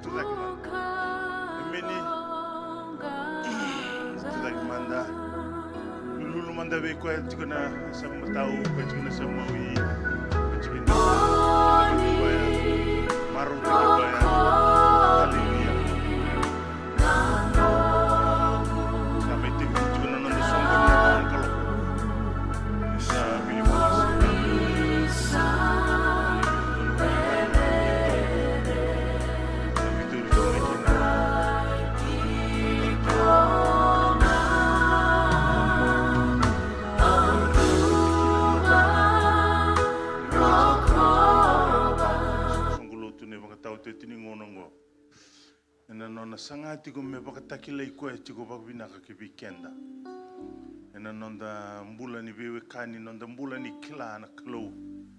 tu daki manda. Emeni tu daki manda. Lulu manda be ko tiko na sama tau ko tiko na sama wi. Ko tiko na maru tiko ya. Haleluya. Kami tiko tiko na nanda songo na kalau. Sa bili na sangati ko me pakatakila ikoe tiko pakvinaka ke weekenda. Ena nonda mbula ni wewe kani nonda mbula ni kila na klo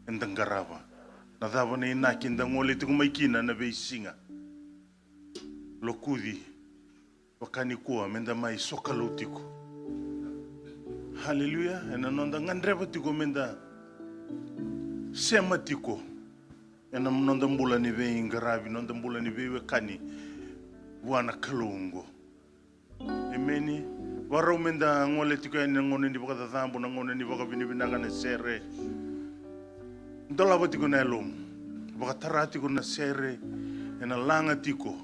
endangarava. Na dava na inaki ndangole tiko maikina na beisinga. Lokudi wakani kuwa menda mai sokalo tiko. Haleluya. Ena nonda ngandreva tiko menda sema tiko. Ena nonda mbula ni wewe ngaravi nonda mbula ni wewe kani wana kalungo. Emeni warau menda ngole tiko ya ngone ni baka thambo na ngone ni baka binibinaga na sere. Ndola ba tiko na elom. Baka tara tiko na sere ena langa tiko.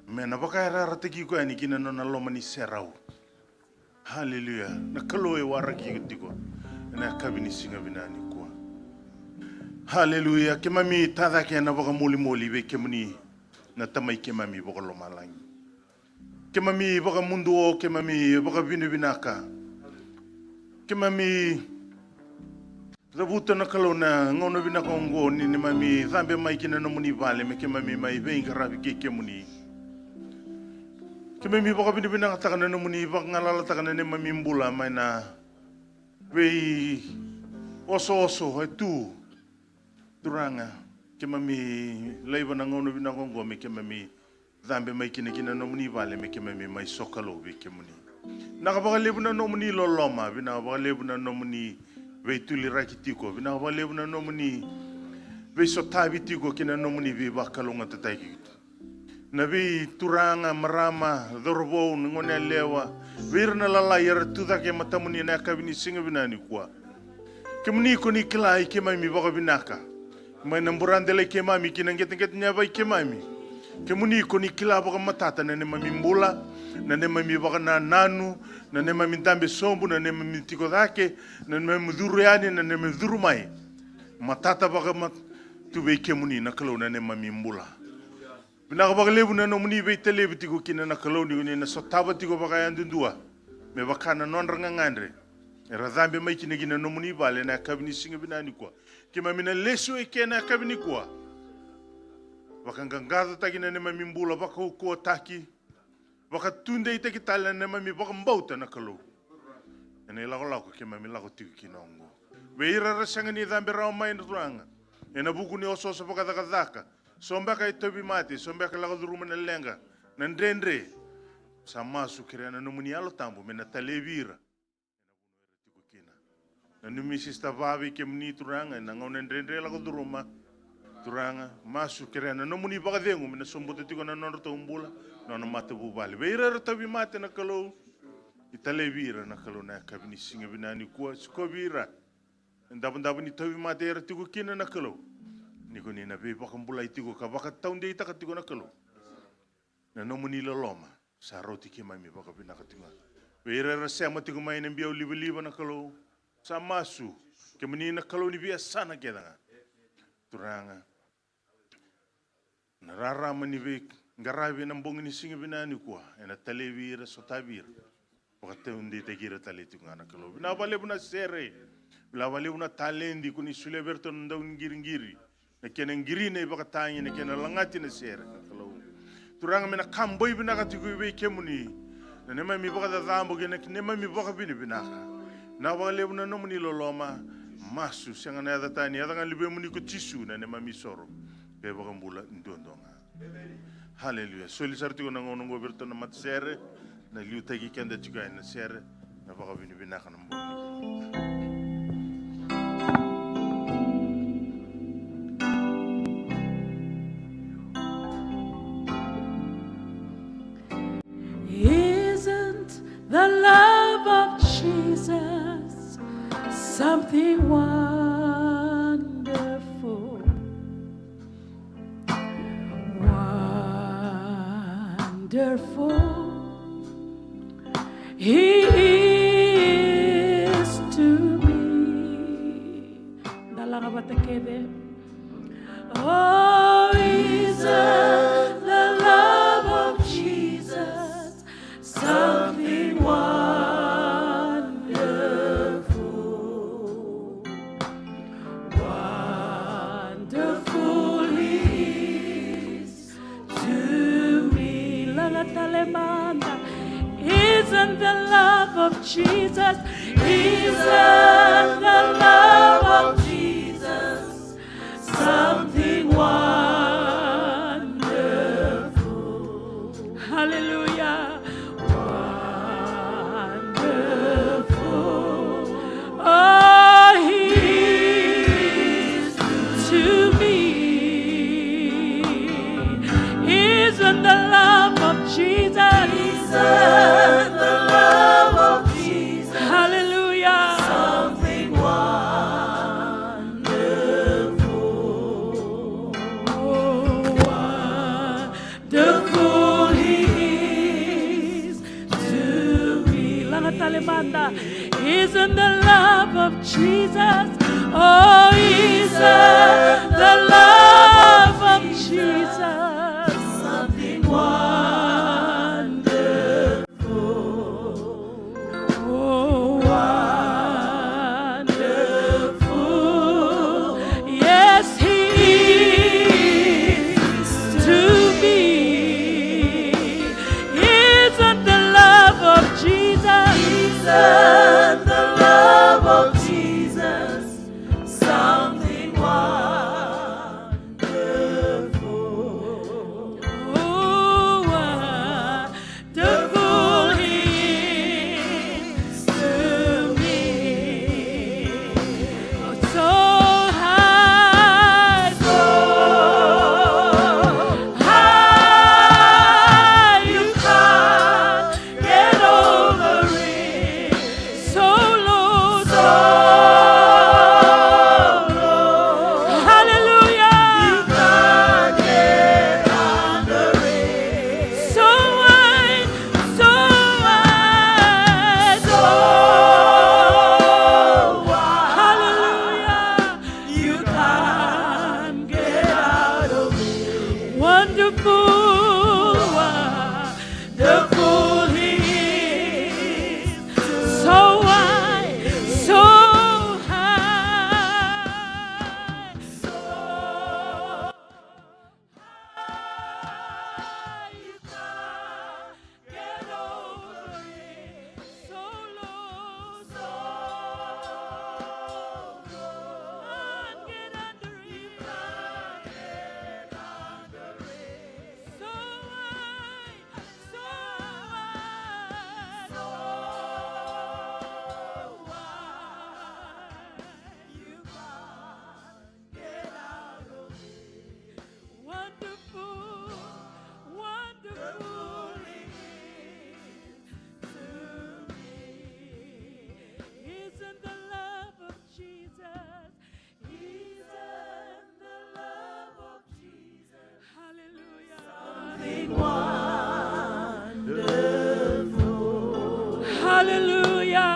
Mena baka era tiki ko yani kina no na loma ni serau. Haleluya. Na kaloe waraki tiko. Na kabini singa binani kwa. Haleluya. Kemami tada ke na baka moli be kemuni na tamai kemami baka lomalangi. Kemami baka mundu o kemami baka binibinaka. Kemami rabuta na kalona ngono binaka ngo ni mami zambe mai kina no muni vale me kemami mai venga rabi ke kemuni. Kemami baka binibinaka takana no muni baka ngalala takana ne mami mbula mai na we oso tu duranga kemami leiva na ngono binaka ngo me kemami zambe mai kina no muni vale me kemami mai sokalo be kemuni. Naka baka lebu na no muni loloma bina baka lebu na no muni we tuli rakitiko bina baka lebu na no muni we sotavi tiko kina no muni we bakalonga tataiki. Na we turanga marama dorbo ngone lewa we rna lala yara tuda ke matamuni na kabini singa bina ni kwa. Kemuni ko ni klai kemami baka binaka. Mai namburandele kemami kina nget nyaba kemami. Kemuni ko ni kila baka matata na ne mami mbula na ne mami baka na nanu na ne mami ndambe sombu na ne mami tiko dake na ne mami dhuriani na ne mami dhurumai matata baka tuwe kemuni na kalau na ne mami mbula binaka baka lebu na no muni be telebu tiko kina na kalau ni na sotaba tiko baka yandundua me baka na nonranga ngandre era dhambe mai kina no muni bale na kabini singa binani kwa kemami na leso ekena kabini kwa baka ngangada takina ne mami mbula baka uko taki baka tunde ite kitala ne mami baka mbauta na kalau ene lako ke mami lako tiki kinongo weira rasanga ni dhambe rao mai nduranga ena buku ni oso baka daka somba ka itobi mati somba ka lako duruma na lenga na ndendre samasu kirana no muni alo tambo mena talevira ena bunu era tiko kina na numi sista vavi ke muni turanga na ngone ndendre lako duruma turanga masu kirana no muni baka dengu mena sombote tiko na norto umbula no mata bubali weira tabi mate na kalau italevira na kalau na kabini singa binani kwa skobira ndabu ni tabi mate era tiko kina na kalau niko ni na be baka mbula itiko ka baka taunde itaka tiko na kalau na no muni loloma sa roti ke mami baka binaka tiko weira rasema tiko mai na biau liba na kalau sa masu ke muni na kalau ni biasa na kedanga turanga na rara mani be ngaravi na mbongi ni singa binani kwa ena talevira sotavira wakati undi tegira taleti ngana kalau na vale buna sere la vale buna talendi kuni suleberto ndau ngiri na kena ngiri ne baka tangi na kena langati na sere kalau turanga mena kamboi bina kati kuibe kemuni na nema mi baka dhambo kena nema mi baka binaka na vale buna nomuni loloma masu sanga na yada tani yada ngan libe muni ko tisu na nema mi soro be baka mbula ndondonga. Haleluya. Soli sartiko na ngono ngoberto na matsere na liu tagi kenda juga na sere na baka binaka na mboni. Jesus, something wonderful. Wonderful. He is to me. Dalang abatakede. Oh, is the love of Jesus, something wonderful. Wonderful He is to me. Lagatalemanda. Isn't the love of Jesus? Isn't the love of Jesus something wonderful? Hallelujah. Wonderful. Oh, He is to me. Isn't the love of Jesus? Isn't the love of Jesus? Hallelujah. Something wonderful. Oh, wonderful He is to me. Langat-talimanda. Isn't the love of Jesus? Oh, isn't the love of Jesus something wonderful? Oh, wonderful. Yes, He is to me. Isn't the love of Jesus? Isn't the love of Jesus something wonderful? Oh, wonderful He is to me. Oh, so high, so high, you can't get over it. So low, so low. Hallelujah. You can't get under it. So wide, so wide, so wide. Hallelujah. You can't get out of it. Wonderful, wonderful He is. So wide, so high, so high, you can't get over it. So low, so low, can't get under it. Can't get under it. So wide, so wide, so wide, you can't get out of it. Wonderful, wonderful He is to me. Isn't the love of Jesus? Isn't the love of Jesus? Hallelujah. Something wonderful. Hallelujah.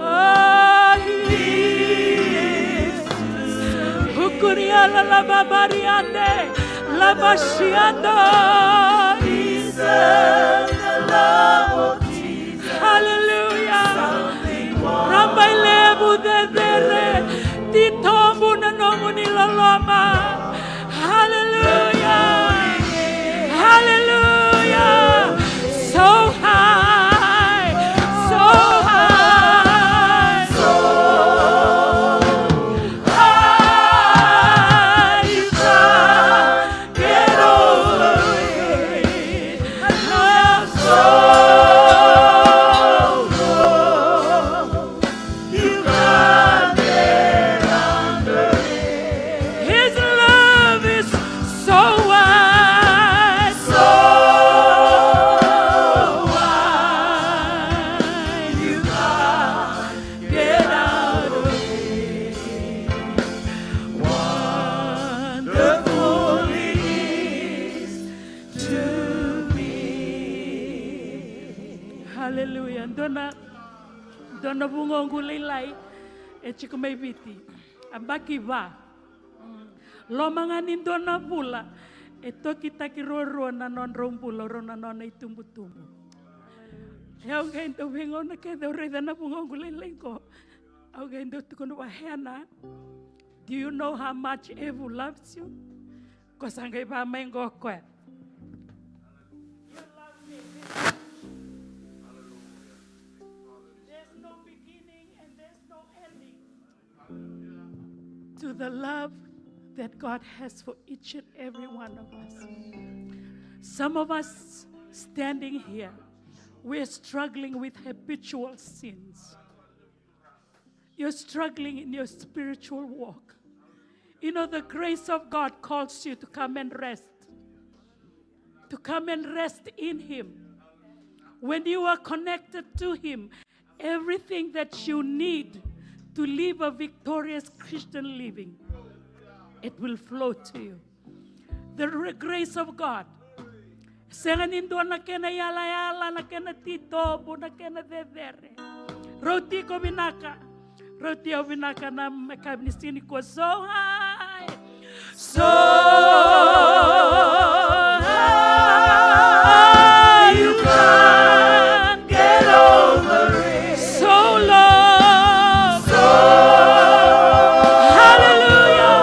Oh, He is. Hukuria la la babariande, la bashiando. Isn't the love of Jesus? Hallelujah. Rambai lebu de dere, titombu na nomu ni loloma. Hallelujah. Hallelujah. So high, so high, so high, you can't get over it. So Hallelujah. Dona bungongu leilai e chiku mai biti. Ambaki va. Lomanga ni dona pula e toki taki roa na non rompula rona nona itumbu-tumbu. Au gaindo vingona ke do re dana bungongu leilai ko. Au gaindo tukono wa hena. Do you know how much Evu loves you? Kosangai ba mengo kwe. There's no beginning and there's no ending to the love that God has for each and every one of us. Some of us standing here, we're struggling with habitual sins. You're struggling in your spiritual walk. You know, the grace of God calls you to come and rest. To come and rest in Him. When you are connected to Him, everything that you need to live a victorious Christian living, it will flow to you. The grace of God. Senganindo na kena yala na kena tito po na kena dedere. Roti ko binaka. Roti o binaka na mekabnisini ko so high. So high you can't get over it. So long. So hallelujah.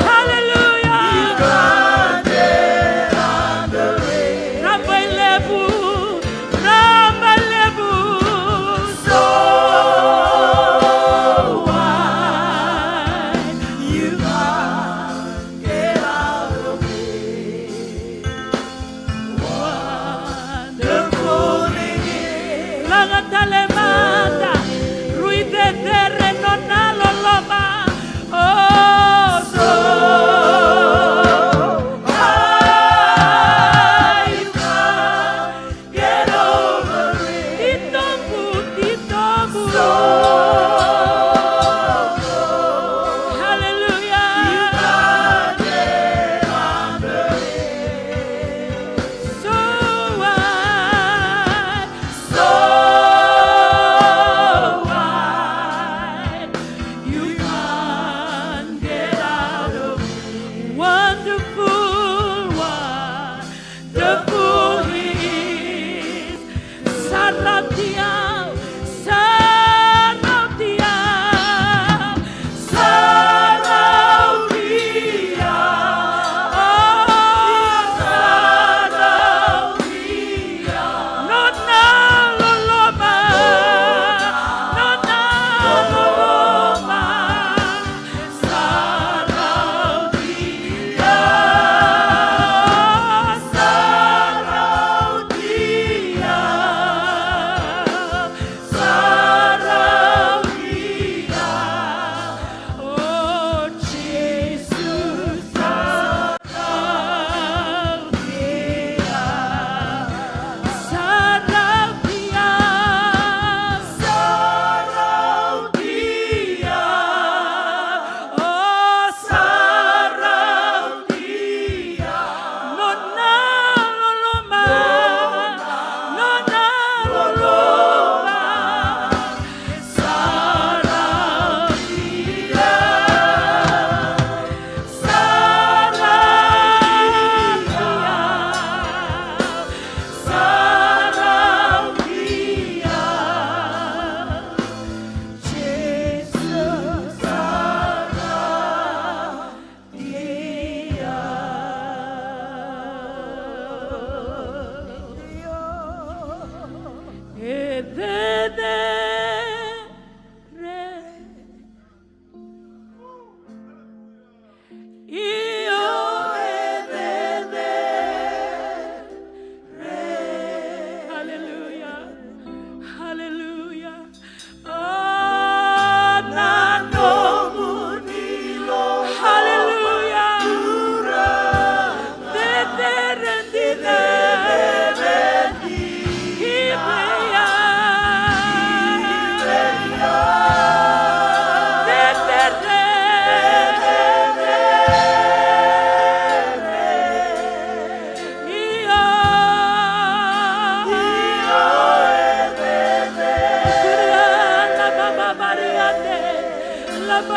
Hallelujah. You can't get under it. Rambai lebu. Rambai lebu. So wide. You can't get out of it. Wonderful it is. Langatalemanda. Ruide terre non aloloma. Oh, so high you can't get over it. Titobu. So hallelujah. You can't get under it. So wide. So wide. You can't get out of it. Wonderful one. The fool he is. Saratiao. Saratiao. Saratiao. Oh, Saratiao. Not now, Loloma. Not now, Loloma. Saratiao. Saratiao. Oh, Jesus. Hallelujah. Hallelujah. Oh, Nano Munilo. Hallelujah. Hallelujah.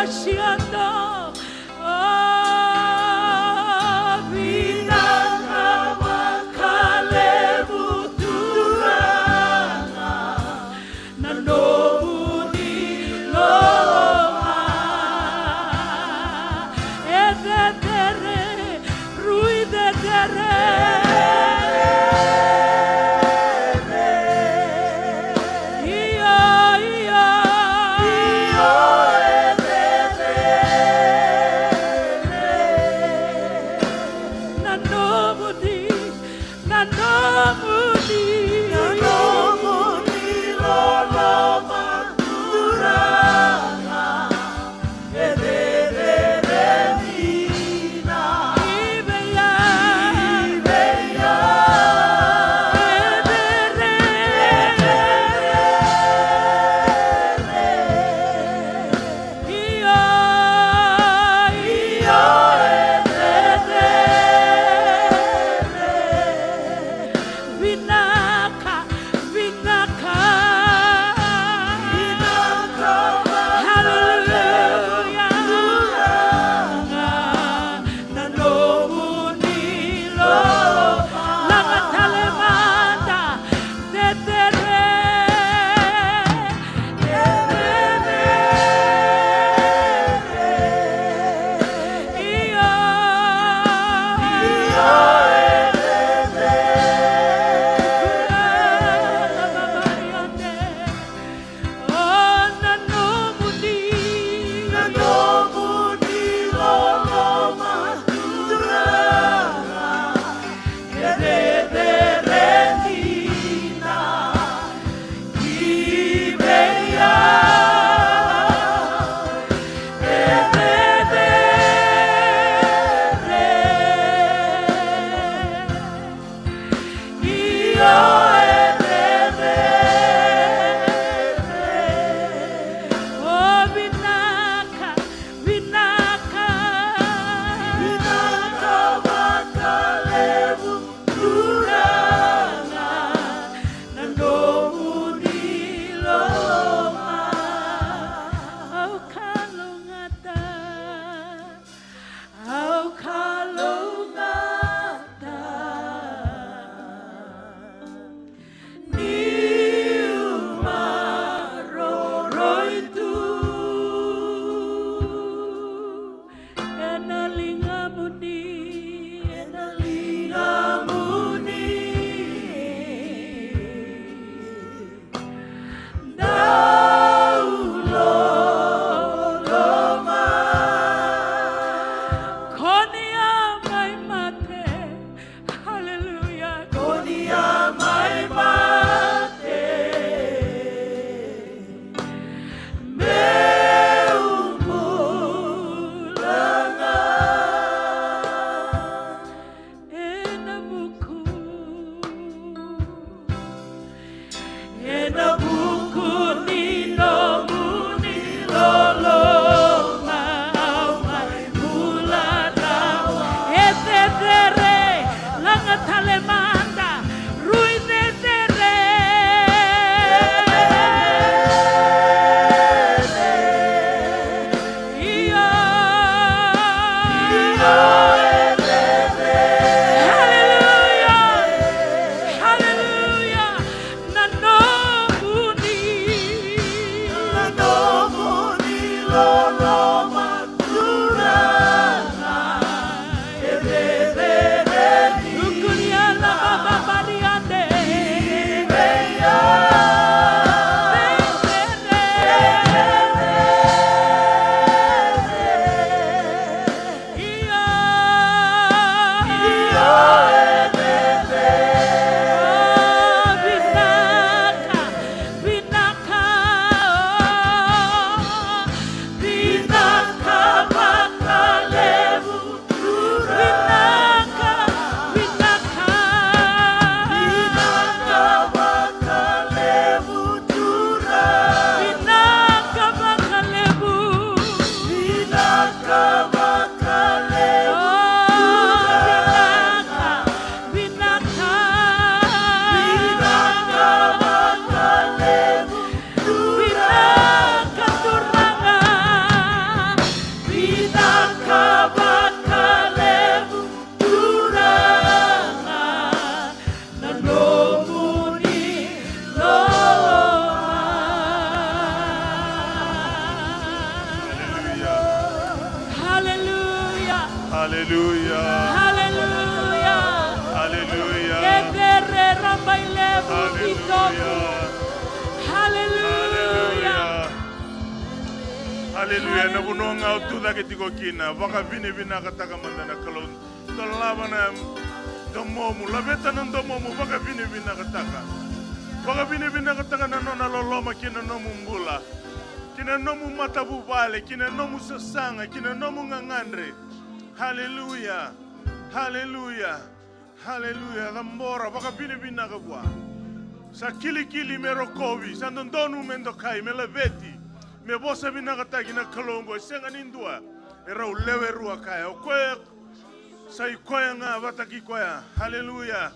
Shiando. Oh, Binanga Makalebu Turana. Nanobu ni Loha. Ededere, Ruidedere. Iyo, iyo. Iyo, ededere. Hallelujah. Na bunonga utuda ketiko kina. Waka vini vina kataka mandana kalon. Dolaba na domomu. Labeta na domomu. Waka vini vina kataka. Waka vini vina kataka na nona loloma kina nomu mbula. Kina nomu matabu vale. Kina nomu sasanga. Kina nomu ngangandre. Hallelujah. Hallelujah. Hallelujah. Gambora. Waka vini vina kabwa. Sa kili kili merokovi. Sa ndonu mendokai. Meleveti. Me bosa binakatagi na kalongo senga nindua era ulewe rua kaya okoya sai koya nga bataki koya haleluya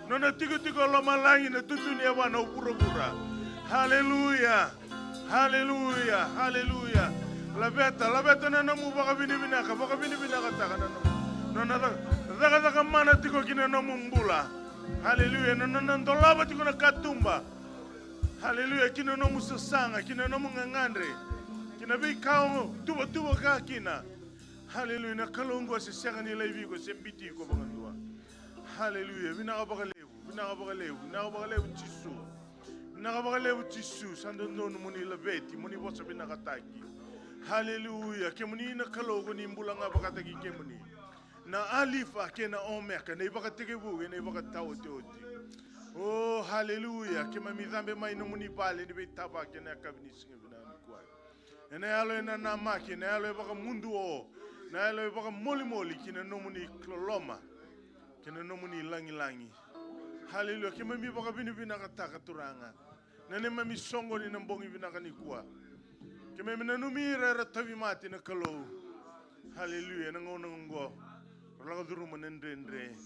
nona tigo tigo loma langi na tutuni ewa na upura haleluya haleluya haleluya la beta na namu baka bini binaka taka na namu nona daga mana tigo kina namu mbula haleluya nona ndolaba tigo na katumba haleluya kina nomu sasanga kina nomu ngangandre kina be kao tuba ka kina haleluya na kalongo se senga ni levi ko sembiti ko bangandua haleluya bina ka bagalevu tisu sando no muni labeti muni bosa bina ka taki haleluya ke muni na kalongo ni mbulanga bakataki ke muni na alifa ke na omeka ne bakateke bu ne bakatawoti oh hallelujah kema midhambe mai no muni pale ni betaba ke na kabini singa bina kwa ene alo ena na maki ne alo baka mundu o na alo baka moli kina no muni kloloma kina no muni langi hallelujah kema mi baka bina kataka turanga nene mami songo ni nambongi bina kanikua kema mina numira ratavi mati na kalo hallelujah na ngo laga duru manendre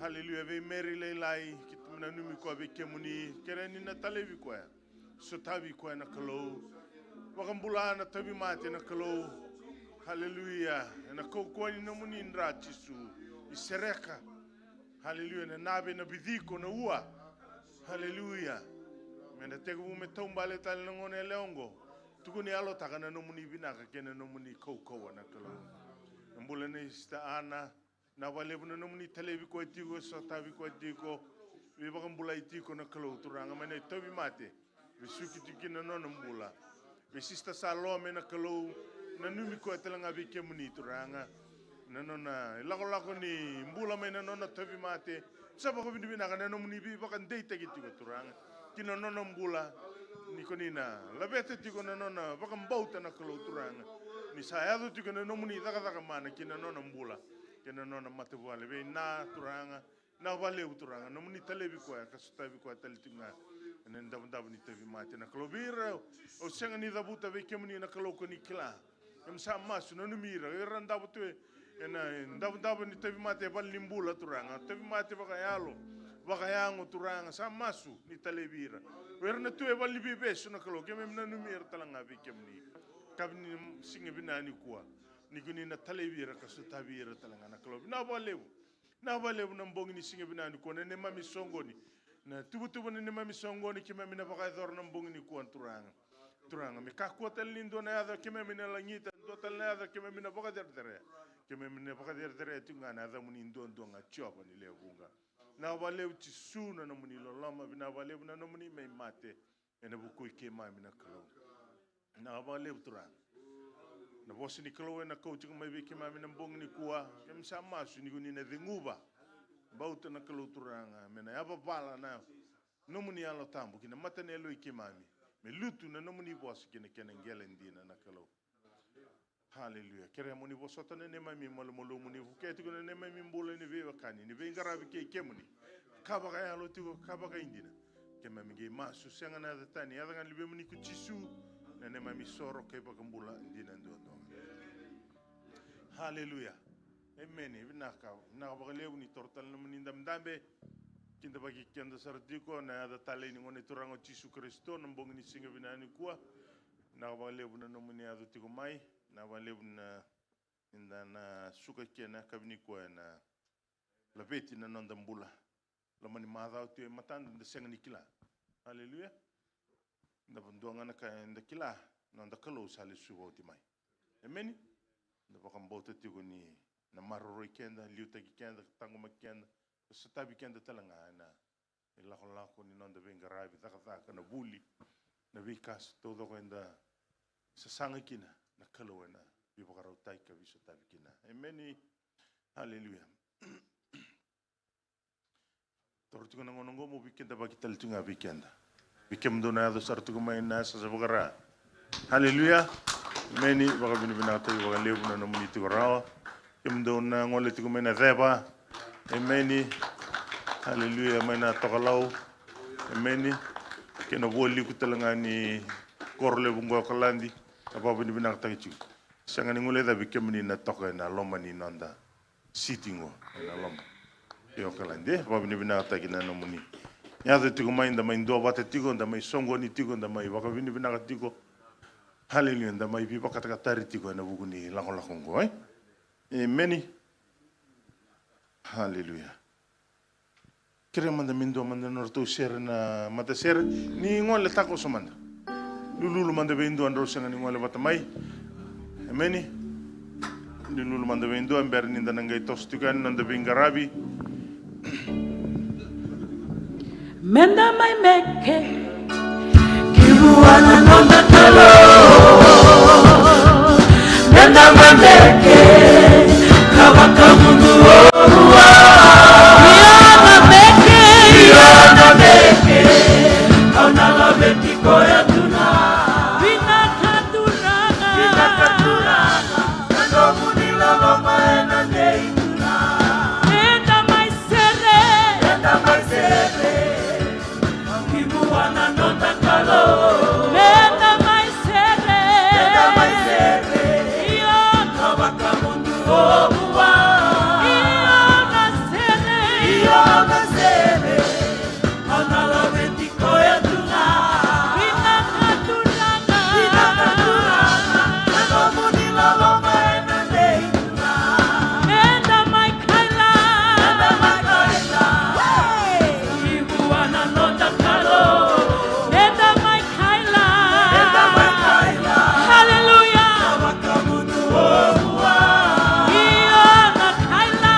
hallelujah ve meri leilai na numi ko be kemuni kereni na talevi ko so tavi ko na kalo wakambula na tavi mate na kalo hallelujah na ko ni na muni ndrati su isereka hallelujah na nabe na bidiko na ua hallelujah mena tego me tombale tal ngone leongo tukuni alo takana no muni binaka kena no muni ko na kalo mbula ne sta ana na wale buna no muni talevi ko tigo so tavi ko tigo we baka mbula itiko na kalo turanga mene tobi mate we suki tiki na no mbula we sista salome na kalo na numi ko telanga bi kemuni turanga na no na lako ni mbula mena no na tobi mate saba ko bindu na kana no muni bi baka ndeite kitiko turanga kina no mbula ni konina la bete tiko na no na baka mbauta na kalo turanga ni sayado tiko na no muni daga mana kina no mbula kina no na mate wale we na turanga na wale uturanga no muni talevi ko ka stavi ko talitinga nen dabu ni tavi mate na klobira o senga ni dabuta ve kemuni na kloko ni kila em sa masu no mira ran dabu tu ena dabu ni tavi mate bal limbula turanga tavi mate baka yalo baka yango turanga sa masu ni talevira werna tu e bal libi besu na kloko kemem na numira talanga ve kemuni kabni singa binani kwa ni kuni na talevira ka sutavira talanga na kloko na balevu na wale na mbongi ni singa binani ko ne mami songoni na tubu ne mami songoni kima mina baka dor na mbongi ni ko turanga me ka ko tel lindo na ada kima mina langita do tel na ada kima mina baka derdere kima mina baka derdere tunga na ada muni ndo nga chopa ni le bunga na wale uti suna na muni lolama bina wale na no muni me mate ene buku ke mami na kalo na wale turanga na bosi ni kalo na coaching mai biki mami na mbong ni kuwa kem sama su ni guni na dinguba bauta na kalo turanga mena ya bala na no muni alo tambu kina mata ne lo ikimami me lutu na no muni bosi kina kena ngele ndina na kalo hallelujah kere muni bosota ne mami molo muni fuketi guna ne mami mbole ni vewa kani ni ve ngarabi ke kemuni kaba ga alo tigo kaba ga indina kemami ge masu senga na tani ya ngan libe muni ku chisu na mami soro ke bakambula ndina ndo hallelujah amen ibna na bagalew ni tortal na muni dambe kinda bagi kenda sardiko na ada tale ni ngone turango Yesu Kristo na mbong ni singa binani kwa na bagalew na no muni ado tiko mai na bagalew na inda na suka kena kabini kwa na labeti na nonda mbula la mani madha tu matan de senga nikila hallelujah na bondonga na ka nda kila nonda kalo sale subo timai amen na bakambota tiko ni na maroro kenda liuta kenda tango makenda satabi kenda talanga na ilako ni nonda venga rabi taka na buli na vikas todo kenda sa sanga kina na kalo na bibakarau tai ka viso tabi kina. Amen. Hallelujah. Tortuga na ngonongo mo bikenda bagi taltunga bikenda. Bikem do na do sartuga mai na sa sabagara. Hallelujah. Amen. Baka binibinata yu baka lebu na namuni tigarawa. Kem do na ngole tuga mai na theba. Amen. Hallelujah. Mai na tokalau. Amen. Kena woli kutalanga ni korle bungo kalandi. Apa binibinata takichu. Sanga ni ngole da bikem ni na toka na loma ni nanda. Sitting na loma. Yo kalande. Apa binibinata kina namuni. Nyata tigo mai nda mai ndo bate tigo nda mai songo ni tigo nda mai baka binibinata tigo. Hallelujah. Nda mai pipa katakatari tigo na buku ni lako-lakongo. Amen. Hallelujah. Kira manda mindo manda norto share na mata share ni ngole tako somanda. Lulu manda bendo andro sanga ni ngole batamai. Amen. Ni lulu manda bendo amber ni ndangai tostukan nanda bingarabi. Menda mai meke kibuana nonda talo. Menda mai meke kawaka mundu owa. Yana meke kauna la betiko ya tuna. Vina katurana kando muni la loma ena neituna. Menda mai sere kibuana nonda kalo. Menda mai sere iyo kawaka mundu owa. Iyo na sere kauna la betiko ya tuna. Vina katurana kando muni la loma ena neituna. Menda mai kaila kibuana nonda kalo. Menda mai kaila. Hallelujah. Kawaka mundu owa. Iyo na kaila.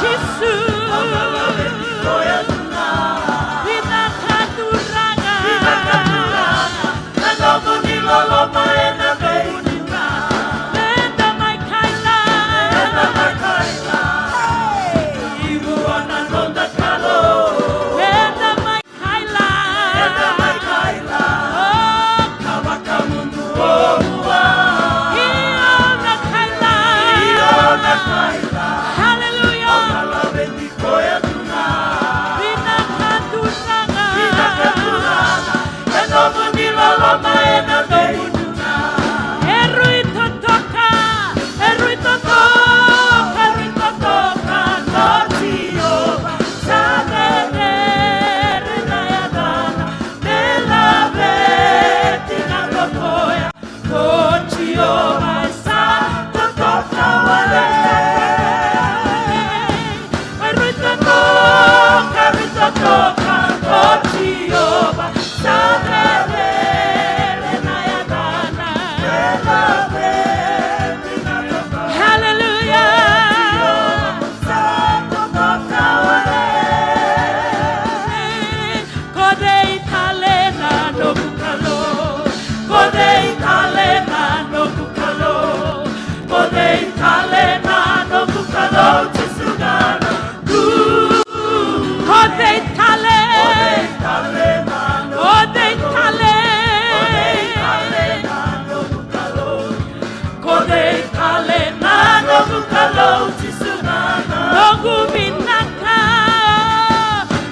Jesus. Vina katurana kando muni la loma ena neituna. Menda mai kaila. Kibuana nonda kalo. Menda mai kaila. Oh, kawaka mundu owa. Iyo na kaila. Hallelujah. Vina katurana kando muni la loma ena neituna. Erui totoka totio sabere na yadana nela veti na lokoya totio sa totoka wale. Erui totoka totio sabere na yadana nela veti na lokoya. Hallelujah. Kodei talena no bukalo. Kodei talena no bukalo. Kodei talena no bukalo. Chisugana. Kodei talena no bukalo. Kodei talena no bukalo. Chisugana.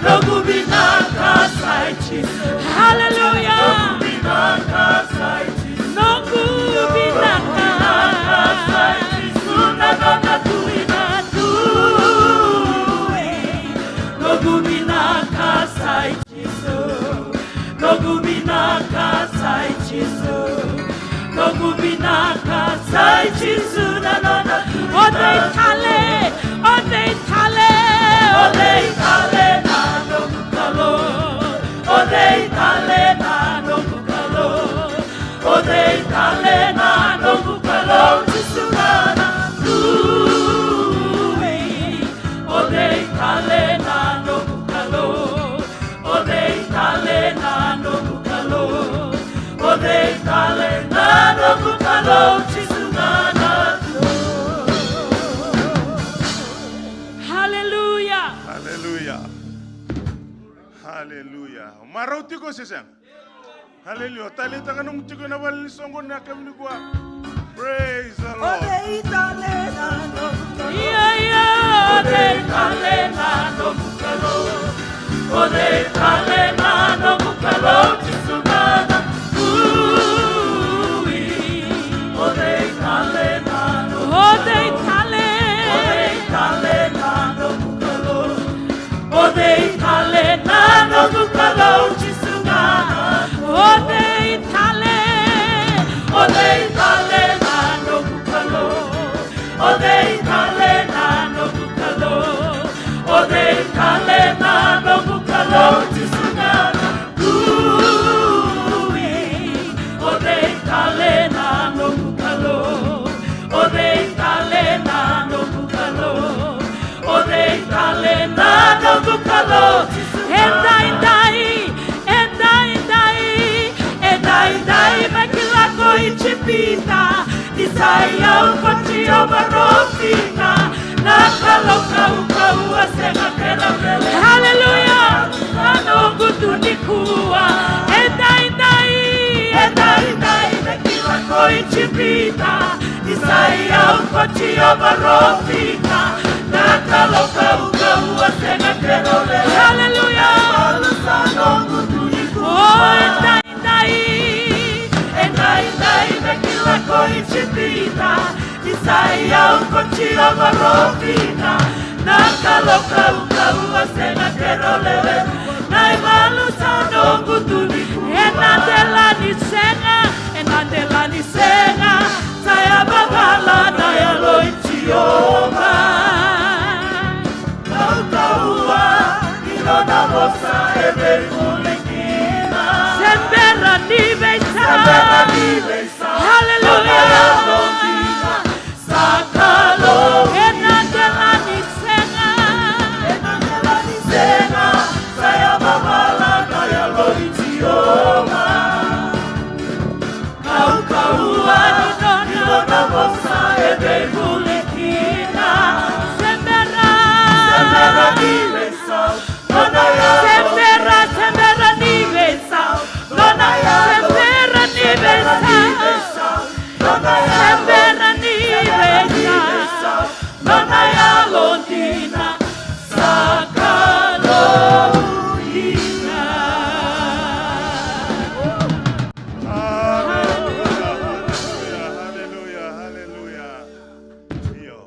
Logu binaka sai chisu. Hallelujah. Logu binaka sai chisu. Nagana tuina tui. Logu binaka sai chisu. Logu binaka sai chisu. Logu binaka sai chisu. Nagana tuina. Odei tale na no bukalo. Odei tale na no bukalo. Odei tale na no bukalo. Chisugana tui. Odei tale na no bukalo. Odei tale na no bukalo. Odei Hallelujah. Hallelujah. Hallelujah. Marauti ko sisang. Hallelujah. Talita ka nung tiko na wali songo na kami kwa. Praise the Lord. Yeah, yeah. Ode kalena no bukalo. Ode kalena no bukalo chisugana. Ode kalena no. Ode kalena no bukalo. Ode kalena no bukalo chisugana. Ode kalena no bukalo. Ode kalena no bukalo. Ode kalena no bukalo chisugana. Ode kalena no bukalo. Ode kalena no bukalo. Ode kalena no bukalo. Endai makilako ichipita. Isaya ukotio barofina. Nakaloka ukaua sema kena mbele. Hallelujah. Anogudunikuwa. Endai makilako ichipita. Isaya ukotio barofina. Nakaloka ukaua sema kena mbele. Hallelujah. Oh, endai makilako ichipita. Isaya ukotio barofina. Nakaloka ukaua sema kena mbele. Naimalu sano guduniku. Enandela ni senga. Saya babala na yalo ichioma. Kaukaua inona mosa ebe kulikina. Sembera ni beisa. Hallelujah. Sakalo. Enandela ni senga. Saya babala na yalo ichioma. Kaukaua inona mosa ebe kulikina. Sembera ni beisa. Sembera ni beisa. Sembera ni beisa. Sembera ni beisa. Nona ya Londina. Sakalo ina. Hallelujah. Iyo.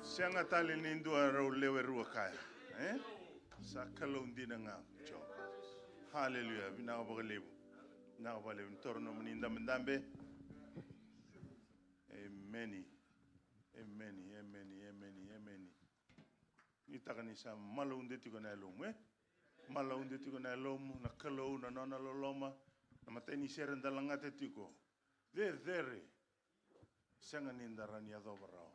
Sianga tali nindu arau lewe rua kaya. Sakalo ndina nga. Hallelujah. Vinaka bakalebu. Vinaka bakalebu. Torno meninda mendambe. Amen. Itakanisa malaunde tiko na lomu malaunde tiko na lomu na kalau na nona loloma na mateni seren dalangate tiko there sanga nindarani adobarao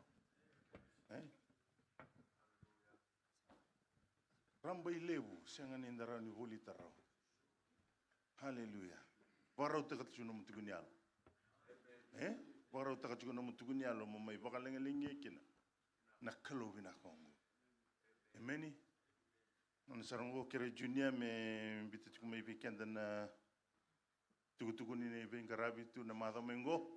rambai lebu sanga nindarani volitarao. Hallelujah. Barau takatsuno mutugunialo barau takatsuno mutugunialo mamai bakalengelinge kina na kalau vina kongo. Amen. Nona sarango kere junior me bitu kuma ibikenda na tugu ni bengarabi tu na madamengo.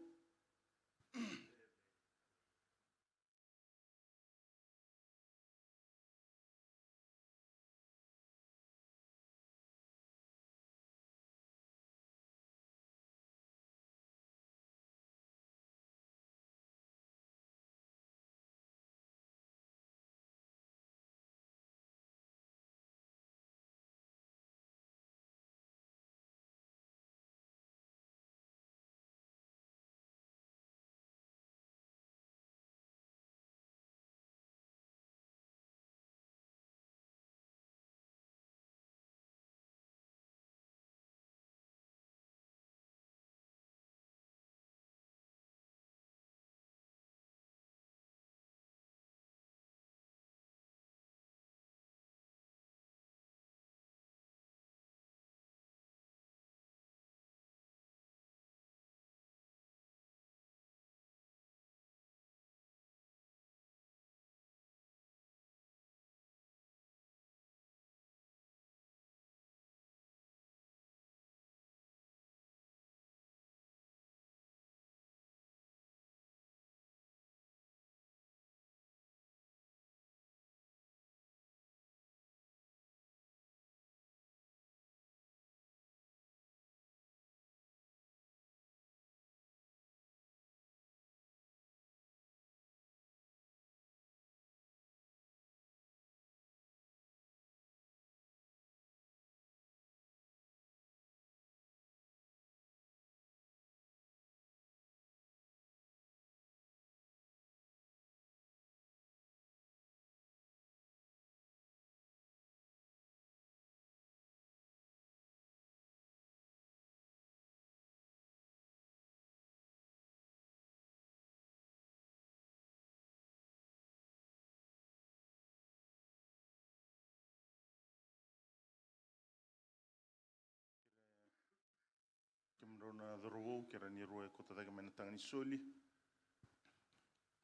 na dorowo kera ni roe ko tata mena tangani soli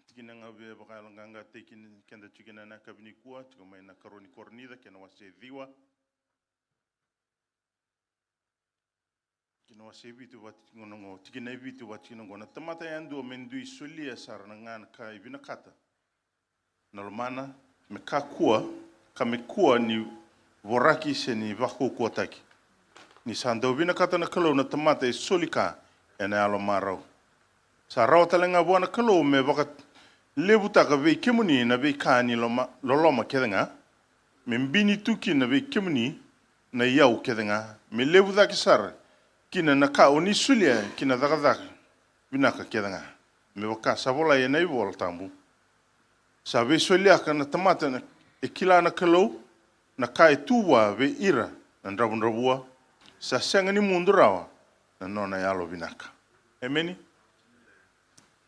tikina nga be bakala nganga tekin kenda tikina na kabini kuwa tiko mai na karoni kornida kena wase diwa kina wase bitu wat ngono tikina bitu wat kina ngona tamata yandu mendui soli asar na ngana ka ibina kata nalmana me ka kuwa kame kuwa ni voraki se ni vako kuwa taki ni sando bina kata na kalo na tamata e solika ene alo marau sa rawa talenga buana kalo me baka lebuta ka vei kemuni na vei kani loloma kedenga me mbini tuki na vei kemuni na yau kedenga me lebuta ki sar kina na ka oni sulia kina daga bina ka kedenga me baka sabola ye nei vol tambu sa vei solia ka na tamata na e kila na kalo na ka e tuwa vei ira na ndrabua sa senga ni mundu rawa na nona yalo binaka emeni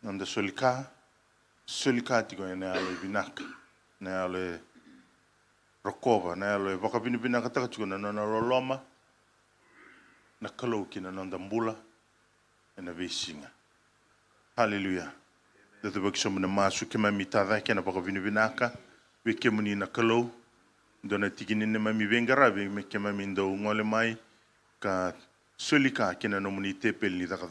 nanda solika tiko na yalo binaka na yalo rokova na yalo baka binaka taka tiko na nona roloma na kalau kina nanda mbula na vesinga hallelujah datu bakisoma na masu kema mitada kena baka binaka we kemuni na kalau dona tikini ne mami vengara me kema mindo ngole mai ka solika kina no muni tepel ni daka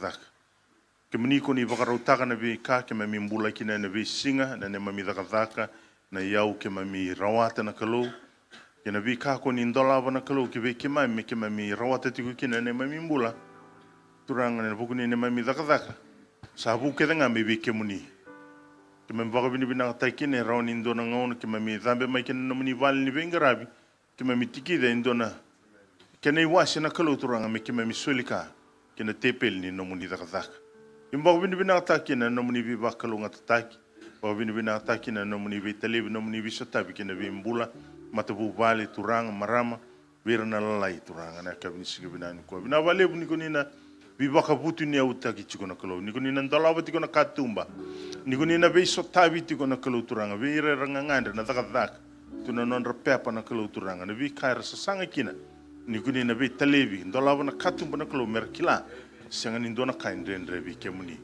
ke muni ko ni baka rautaka na be ka ke mami mbula kina na be singa na ne mami daka na yau ke mami rawata na kalo ke na be ka ko ni ndola na kalo ke be ke mami rawata tiku kina ne mami mbula turanga ne buku ni ne mami daka sabu ke nga me be ke muni ke mami baka bini bina ta kine rawni ndona ngone ke mami zambe mai kina no muni val ni bengarabi ke mami tiki de ndona kena iwasi na kalau turanga me kima misolika kena tepel ni no muni daka imba bini bina takina no muni bi bakalo ngataki ba bini bina takina no muni bi telebi no muni bi sotabi kena bi mbula matabu vale turanga marama virna lalai turanga na kabini sigibina ni ko bina vale buni konina bi baka butu ni utaki chikona kalau ni konina ndalawa tikona katumba ni konina be sotabi tikona kalau turanga vire ranga nganda na daka tuna non repepa na kalau turanga na bi kaira sasanga kina ni kuni na be talebi ndolawa na katumba na kalo merkila sanga ni ndona kain rendre bi kemuni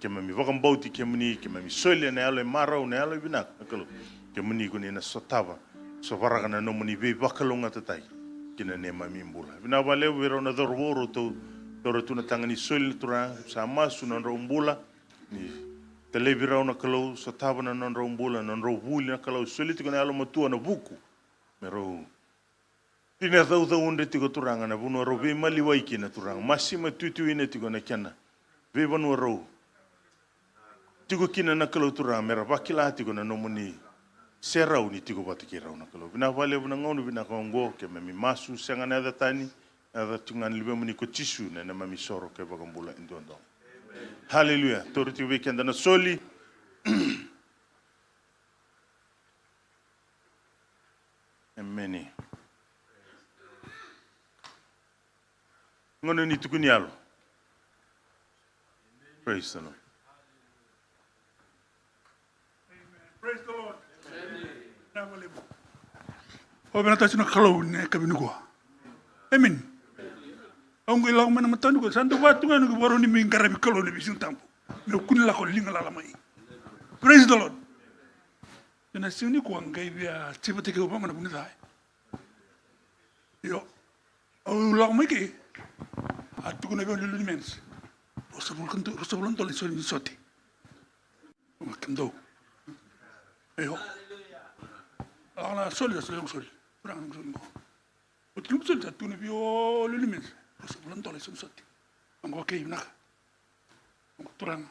kemami vakam bauti kemuni kemami soile na yalo marau na yalo binak na kalo kemuni kuni na sotava so varaga na no muni be bakalo ngatatai kina ne mami mbula bina vale wero na dorworo to tuna tangani soile tura sama suna ro mbula ni talebi rau na kalo sotava na non ro mbula non ro vuli na kalo soile tikona yalo matua na buku mero ina thau unde tiko turanga na vunu ro ve mali waiki na turanga masima tutu ina tiko na kiana ve vanu ro tiko kina na kalau turanga mera bakila tiko na nomuni serau ni tiko batiki rau na kalau bina vale bina ngonu bina kongo ke mami masu sanga na datani ada tungan libe muni ko tisu na na mami soro ke bagambula indondo hallelujah torti weekend na soli amen. Ngono ni tukuni yalo. Praise the Lord. Praise the Lord. Amen. Obena tachina kalau ne kabinu ko. Amen. Ang ilang man matanu ko santo watu ngano ko baro ni mingarabi kalau ne bisin tampo. Me kun la ko linga la mai. Praise the Lord. Yana sini ko ngai bia tibate ko ba mana bunita. Yo. Au la mai ke atu kuna vyo lulu mens rosabulon tole soli ni soti makendo eyo ala soli kurang soli utlum soli atu na vyo lulu mens rosabulon tole soti ngo ke ibna turang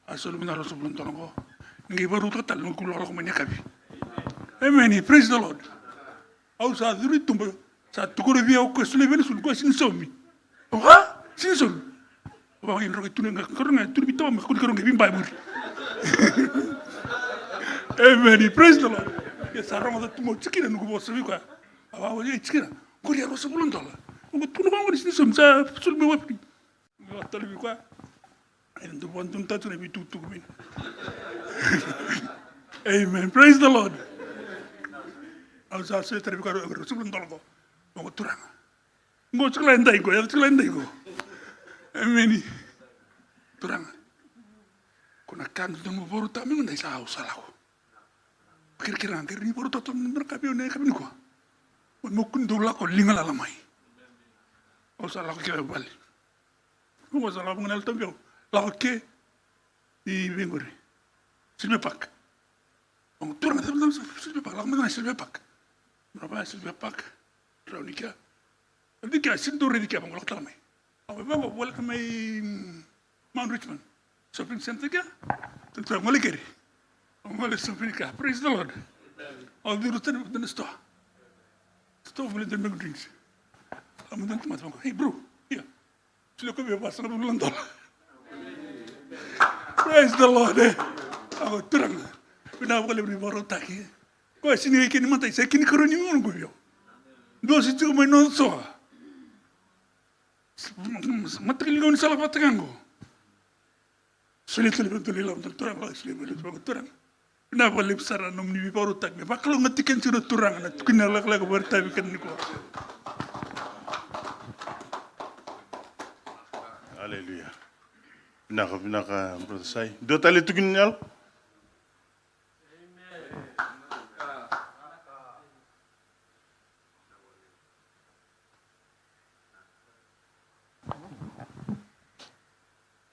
asol mina rosabulon tole ngo ngi baru total ngo kulo ko manya kabi amen praise the Lord au sa duri tumba sa tukure vyo ko soli vele sul ko sin somi Oha, sinson. Wah, ini roket tunen karena tu lebih tahu makul karena giving Bible. Amen. Praise the Lord. Ya sarang ada tu mau cikir nunggu bos sebi kah? Awak aja cikir. Kau dia rasa bulan dolar. Nunggu tu nunggu di sini somsa sul bawa pergi. Nggak tahu lebih kah? Ini tu pantun tak tu lebih tutup min. Amen. Praise the Lord. Awak saya terima kasih rasa bulan dolar kau. Nunggu turang. Ngo cikla endai ko, ya cikla endai ko. Emeni. Turang. Kuna kan tu mo boru ta mi ndai sa usala ko. Kira-kira ngir ni boru ta tu mereka bione kami ko. Mo kundula ko lingala lamai. Usala ko kira bali. Mo usala ko ngal tambio. La ko ke I vengori. Silvia Pak. On turang Silvia Pak. La ko Silvia Pak. Berapa Silvia Pak? Raunika. Dika sindur dika bang lokta mai. Awe baba welcome Mount Richmond. Shopping center ka? Tentu ngoli kiri. Ngoli shopping ka. Praise the Lord. All the routine of the store. Store boleh dan drinks. Kamu dan teman teman. Hey bro, here. Sila kau bebas nak bulan dolar. Praise the Lord. Aku terang. Bina boleh beri baru tak? Kau sini kini mata saya kini kerana ni mana kau yo. Dua situ main nonso. Materi kau ni salah patakan kau. Sulit betul hilang terang lah sulit betul terang. Bina boleh besar nom ni baru tak? Bakal ngetikan sudah terang. Nak kenal lagi bertabi kan ni kau. Haleluya. Binaka brother Sai. Dua tali tu ginyal.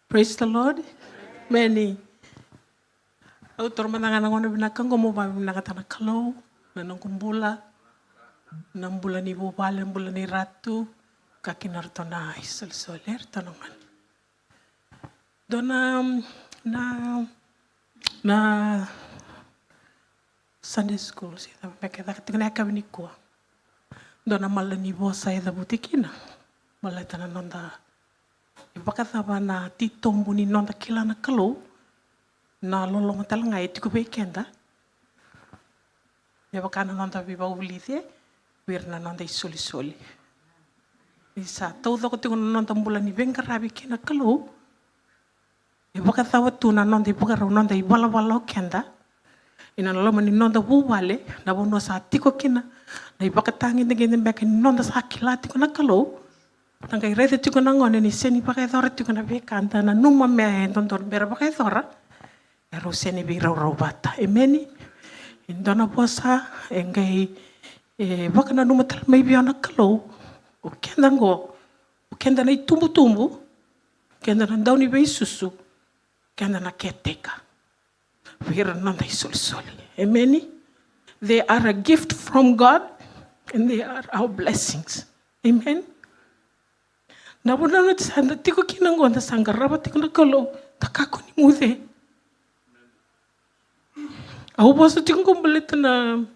Praise the Lord. Many. Autor manangan ngono binaka ngomo ba binaka tanah kalau nanong kumbula. Nambula ni bopal nambula ni ratu kakinar to na isol soler tanongan. Dona na Sunday school sih tapi kita ketika kami nikah. Dona malah ni bosa ida butikina. Malah tanah nonda. Ipakataba na titombo ni nonda kila na kalau na lolong talanga itu kubekenda. Ipakana nonda biba ulite birna nonda isoli. Isa todo ko tingon nonda mula ni bengkarabi kina kalau. Ipakataba tu na nonda ipakaraw nonda ibala kenda. Ina lolong ni nonda buwale na bono sa tiko kina. Na ipakatangin ngene mbeke nonda sa kilati ko na kalau. Tangkai rete tu kena ngone ni seni pakai thora tu kena bekanta na numa mea tonton bera pakai thora ero seni bira robata emeni indona posa engai bakana numa tal mai biana kalo o kenda na tumbu kenda na dauni be susu kenda na keteka bira nanda isoli emeni they are a gift from God and they are our blessings amen. Na bona no tsanda tiko kinango nda sangaraba tiko na kalo takako ni mude. Au boso tiko kombaleta na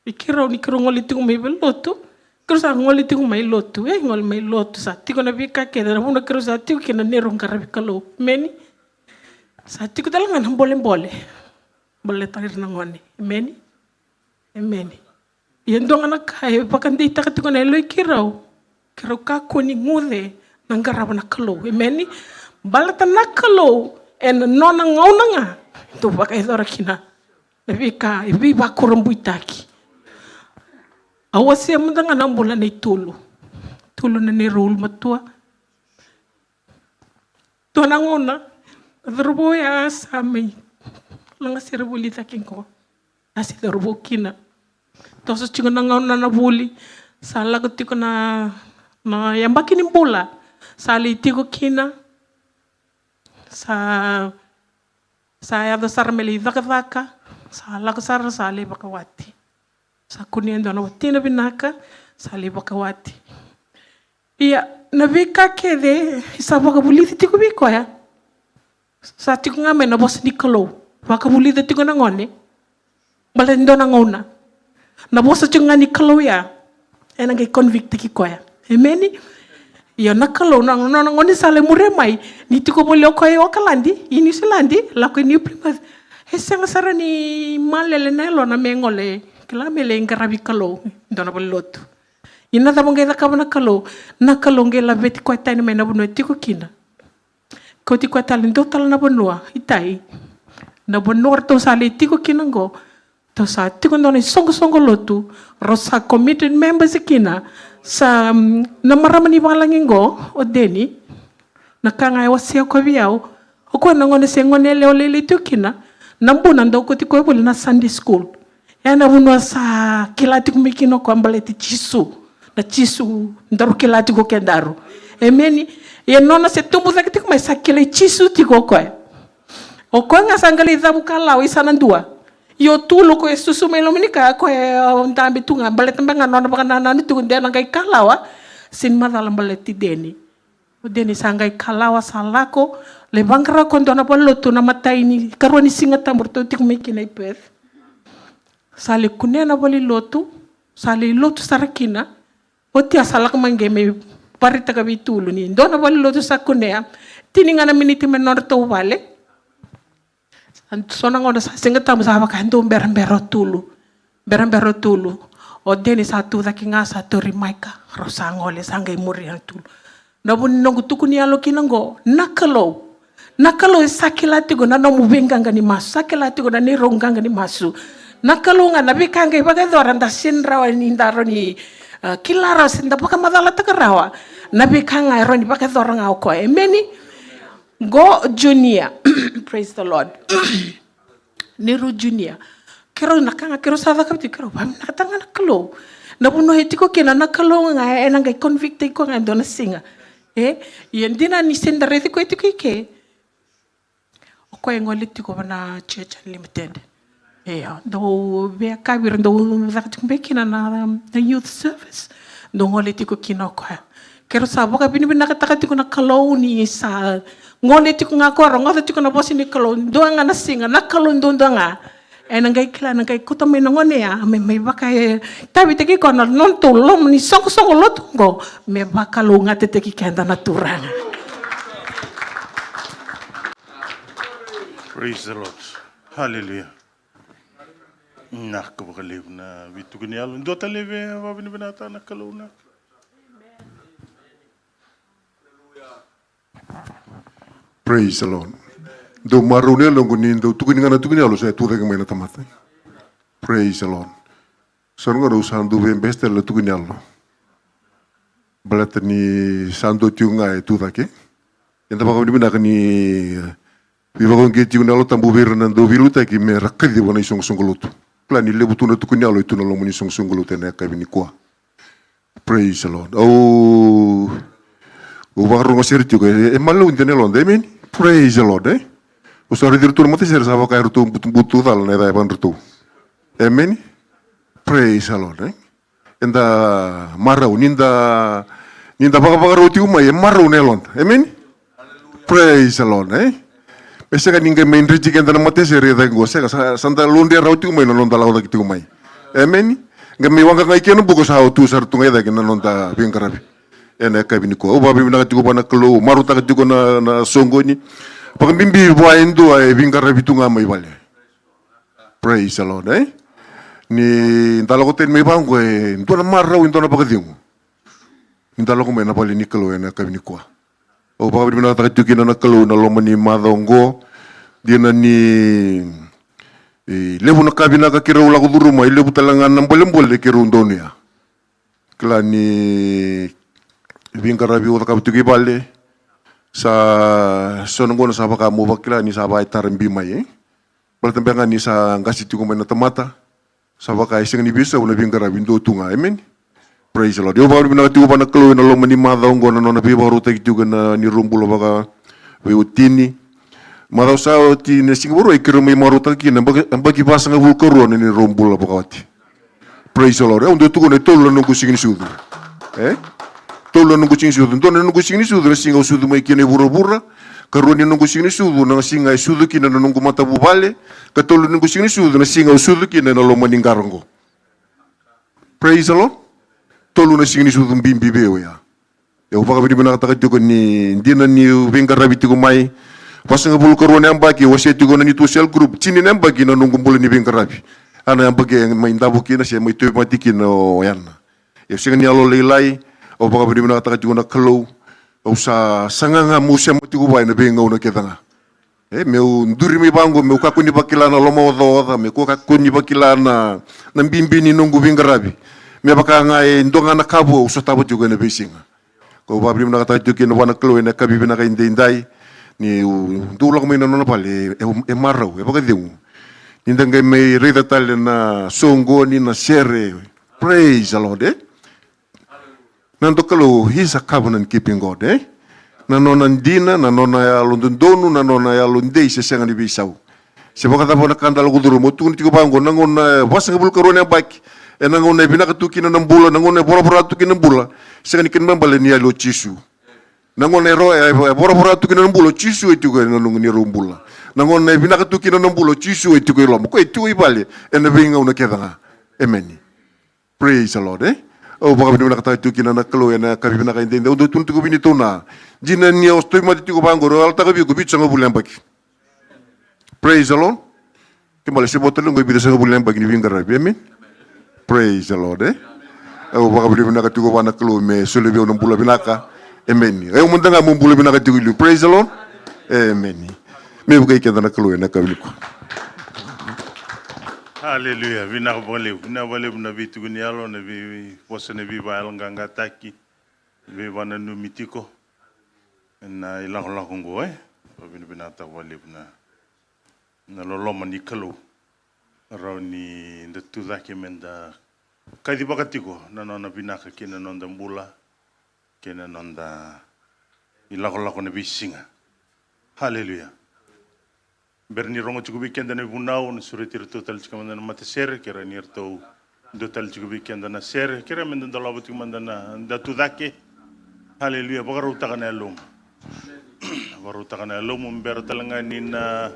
ikira ni kiro ngoli tiko mai beloto. Kiro sa ngoli tiko mai loto ngoli mai loto sa tiko na bika ke na bona kiro sa tiko kina nero ngarabi kalo meni. Sa tiko talanga na bole. Bole tarir na ngoni meni. Meni. Yendong anak kaya pakandi taka tiko na eloi kirau. Kero kako ni ngude nangaraba na kalau emeni balata na kalau en nona ngaunanga tu pakai dora kina lebika ibi bakuram buitaki awasi amudanga nambula ni tulu na ni rule matua to nangona derbo ya sami langa serbuli takinko asi derbo kina to so chinga ngauna na buli sala gutiko na yang bakin bola sali tigo kina saya ada sarmeli vaka sala kasar sali bakawati sa kuniendo na watina binaka sali bakawati iya nabika kede isa bakabuliti tigo biko ya sa tigo ngame na bos nikolo bakabuliti tigo nangone balendo nangona na bos tigo nikolo ya enang convict kiko ya emeni ya nakalo nang ngoni sale muremai ni tiko boleh koy wakalandi ini selandi la ko ni prima heseng sara ni malele nelo na mengole kila mele ngarabi kalo ndona bolot ina ta mongela kabana kalo nakalo ngela beti ko tani mena buno tiko kina ko tiko tali ndo tal na bonua itai na bonor to sale tiko kinango to sa tiko ndona songo lotu rosa committed members kina Sa namaramani walangingo o Deni, nakanga wasia kwa viao, o kwa nangone se ngone leo lele tukina, nambuna ndo kuti kwa buli na Sunday school. Yana bunwa sa kilati kumikino kwa mbaleti chisu, na chisu ndaru kilati ko kendaru. Emeni, ye nona se tumbu zakiti kuma sa kile chisu tiko kwa. O kwa nga sangali dhabu kala isana ndua. Yo tulu ko susu melominika ko ndambi tunga baleta mbanga nona baka nani tu ndena ngai kalawa sin madala baleti Deni. O Deni sangai kalawa salako le bangara ko ndona balotu na mataini karoni singa tamurto tik mekina ipeth. Sali kunena boli lotu sali lotu sarakina oti asalak mangeme parita ka bitulu ni ndona boli lotu sakunea tiningana miniti menorto wale. Sona ngono sa singa tamu sa baka ndo berambero tulu o Deni satu daki nga satu rimaika rosangole sangai muri ang tulu nabuni nongu tukuni alo kinango nakalo sakilati go na no mubenganga ni masu sakilati go na ni ronganga ni masu nakalo nga nabi kanga ibaga dora nda sinrawa ni ndaro ni kilara sinda baka madala takarawa nabi kanga ro ni baka dora nga ko emeni go junior praise the Lord Niru junior kero nakanga kero sada kapti kero bam nakatanga nakalo nabuno hetiko kena nakalo nga enanga convicted ko nga dona singa yendina ni senda reti ko etiko ke o ko engoli tiko bana church unlimited do be kabir do zakati mbekina na youth service do ngoli tiko kino ko kero sabo ka bini nakataka tiko nakalo ni sa ngone tiko ngakoro ngoto tiko na bosi ni kalo ndonga na singa nakalo ndonga ngai kila ngai kutame ngone ya me baka tabi teki kono non tulom ni song lotungo me baka lo ngate teki kenda naturanga. Praise the Lord. Hallelujah. Nak bakaliv na bitugni alo ndota leve wa binata nakaluna. Praise the Lord. Do marune longo ni do tukuni ngana tukuni alo saya tu dega mena tamata. Praise the Lord. Songo do sandu be beste lo tukuni alo. Balata ni sandu tiunga e tu dake. Enta baka ni ni viva con che tiunga alo tambu ver nando viluta ki me rakadi wana isong songolutu. Plani lebu tuna tukuni alo itu nalo muni song songolutu na ka bini kwa. Praise the Lord. Oh o bagro ngosir juga malu intene londe amen. Praise the Lord o sori dir tur mate ser sabo kairu tu butu dal ne da ban rutu amen. Praise the Lord enda marau ninda baga roti uma e marau ne lond amen. Praise the Lord Ese kan ninge main riji kan na mate ser da ngo se santa londe roti uma no londa lauda kitu mai amen. Ngami wanga ngai kenu bugo sa tu sar tungai da kan londa bingkarabi ena kabini ko oba bimna ka tugo bana klo maruta ka tugo na songoni pag bimbi bua indo ay bingara bitunga mai vale. Praise the Lord ni ndalo ko ten mai bango ndo na marau ndo na pagdingo ndalo ko mai na pali ni klo ena kabini ko oba bimna ka tugo na klo na lomani madongo dia na ni lebu na kabina ka kiro la ko duru mai lebu talangan na bolembol de kiro ndonia klani bingkara bi utak abitugi bale sa sonongono sa baka mo bakila ni sa bay tarambi mai baltembenga ni sa ngasi tugo mena tamata sa baka ising ni bisa una bingkara bindo tunga amen. Praise the Lord. Yo baru bina tugo bana klo na lo mani madongo na na bi baru tak tugo na ni rumbulo baka we utini madaw sa ti na singapore ikiro may maruta ki na bagi basa nga vulkoro ni rumbulo baka wati. Praise the Lord. Undo tugo na tolo nung kusing ni sudu tolo nung kusing sudu ntona nung kusing ni sudu na singa sudu mai kine bura-bura karuni nung kusing ni sudu na singa sudu kina na nung mata bubale katolo nung kusing ni sudu na singa sudu kina na lo maningarango. Praise the Lord. Tolo na singa ni sudu bimbi beo ya upaka bini bina kata ko ni dina ni bengkara bitigo mai pasanga bulu karone ambaki waseti go na ni social group chini nambaki na nung kumbulu ni bengkara bi ana ambaki mai ndabuki na siya mai tuwe matiki na yana ya singa ni alo leilai o baka bini bina kata ko na kalo o sa sanganga musia matiko bai na benga una ketanga meu nduri mi bango meu kakuni bakila na lomo oda meu kakuni bakila na bimbi ni nungu bingarabi Me baka ngai ndonga na kabu usa tabu juga na bisinga. Ko babri na kata tuki na wana klo na kabi na ka indai ni dulak me na no pale e marau e baka diu. Ninda me rida tal na songo ni na sere. Praise the Lord, eh? Nando kalo he's a covenant keeping God, eh? Na nona ndina, na nona ya londondonu, na nona ya londei se senga ni bisau. Se baka tapo na kandala kuduru mo tuni tiko bango nangona wasanga bul karone baki. E nangona binaka tuki na nambula, nangona bora tuki na nambula. Senga ni kinmambale ni alo chisu. Nangona ero bora tuki na nambula chisu e tuko na nungni rumbula. Nangona binaka tuki na nambula chisu e tuko lomo. Ko e tuko ibale e na binga una kedanga. Amen. Praise the Lord, eh? Oh, baka bini nakata tuki na nakalo na kabi na kainde. Undo tuntu ko bini tona. Jina ni ostoi mati tuko bangoro alta kabi ko bitsa ngabulan baki. Praise the Lord. Kembali si botol ngo ibida sa ngabulan baki ni bingara. Amen. Praise the Lord, eh? Oh, baka bini nakata tuko ba nakalo me sulubi onong bula binaka. Amen. Ay umunda nga mong bula binaka tuko ilu. Praise the Lord. Amen. Me bukai kenda nakalo na kabi ko. Hallelujah. Vina wale na vitu gunialo na vi posa na vi ba nganga taki. Vi wana nu mitiko. Na ilang kongo, eh. Vina ta wale na loloma ni kalo. Rau ni nda tudaki menda kadi bakatiko na nona binaka kena nonda mbula. Kena nonda ilang na bisinga. Hallelujah. Berni rongo cukup weekend na bunau na suritir total cukup mandana mata ser kira nirto total cukup weekend na ser kira mandana lawa cukup mandana datu dake. Haleluya bagaru takana elum baru takana elum member talanga nina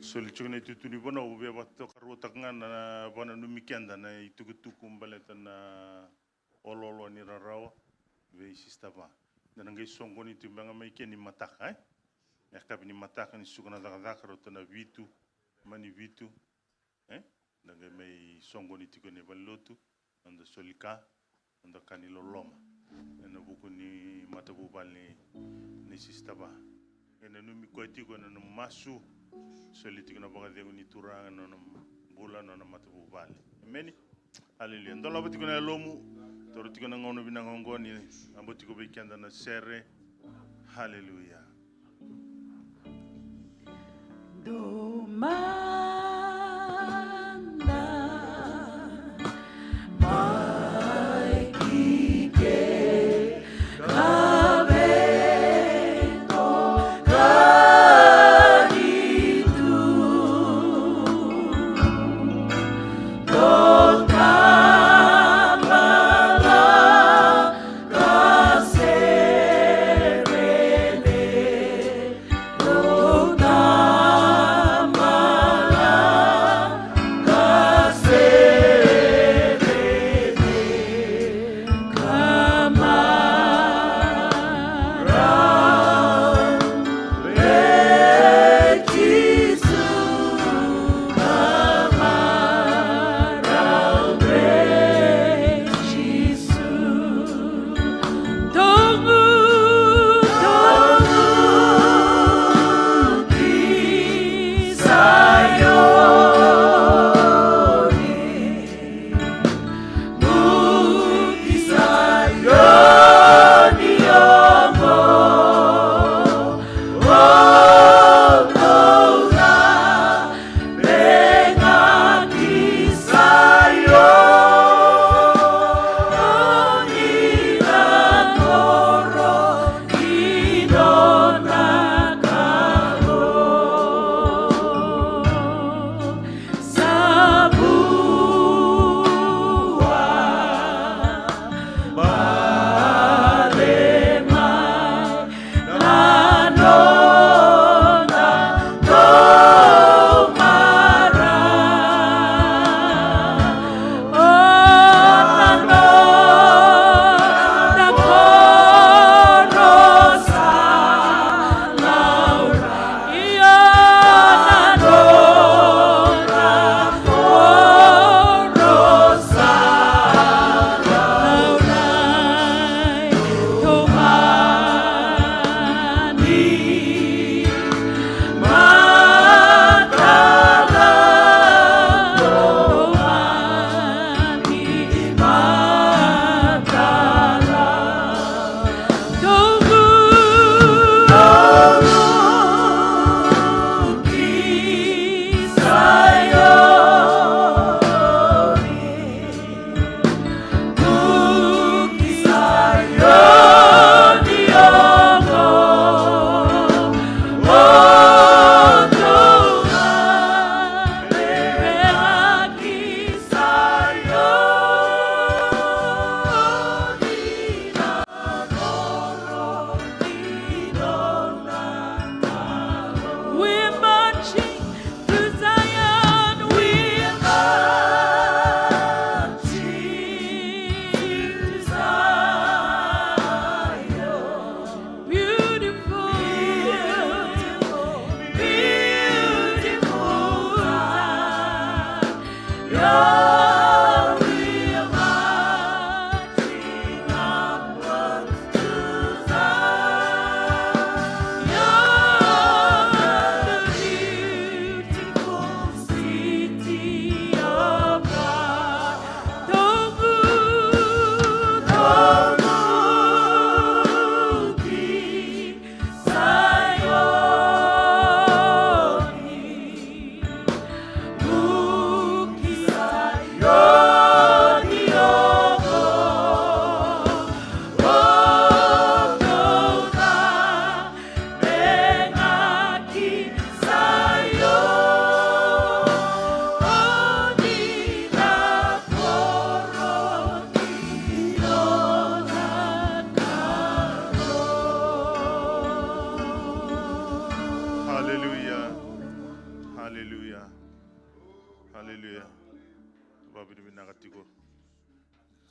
soli cukup na tutu ni bona ube waktu karu takana na bona numikian na itu ketukum baletan na ololo ni rarawa be sistema dan ngai songo ni timbanga mai keni mataka ya kabi ni mataka ni suka na zakazaka rota na vitu mani vitu nanga mai songo ni tiko ne balotu anda solika anda kanilo loma na buku ni matabu bali ni sistaba ena numi ko tiko na masu solitiko na baga ni turanga na bula na matabu bali ameni haleluya ndola butiko na lomu torotiko na ngono binangongo ni ambotiko bikenda na sere haleluya.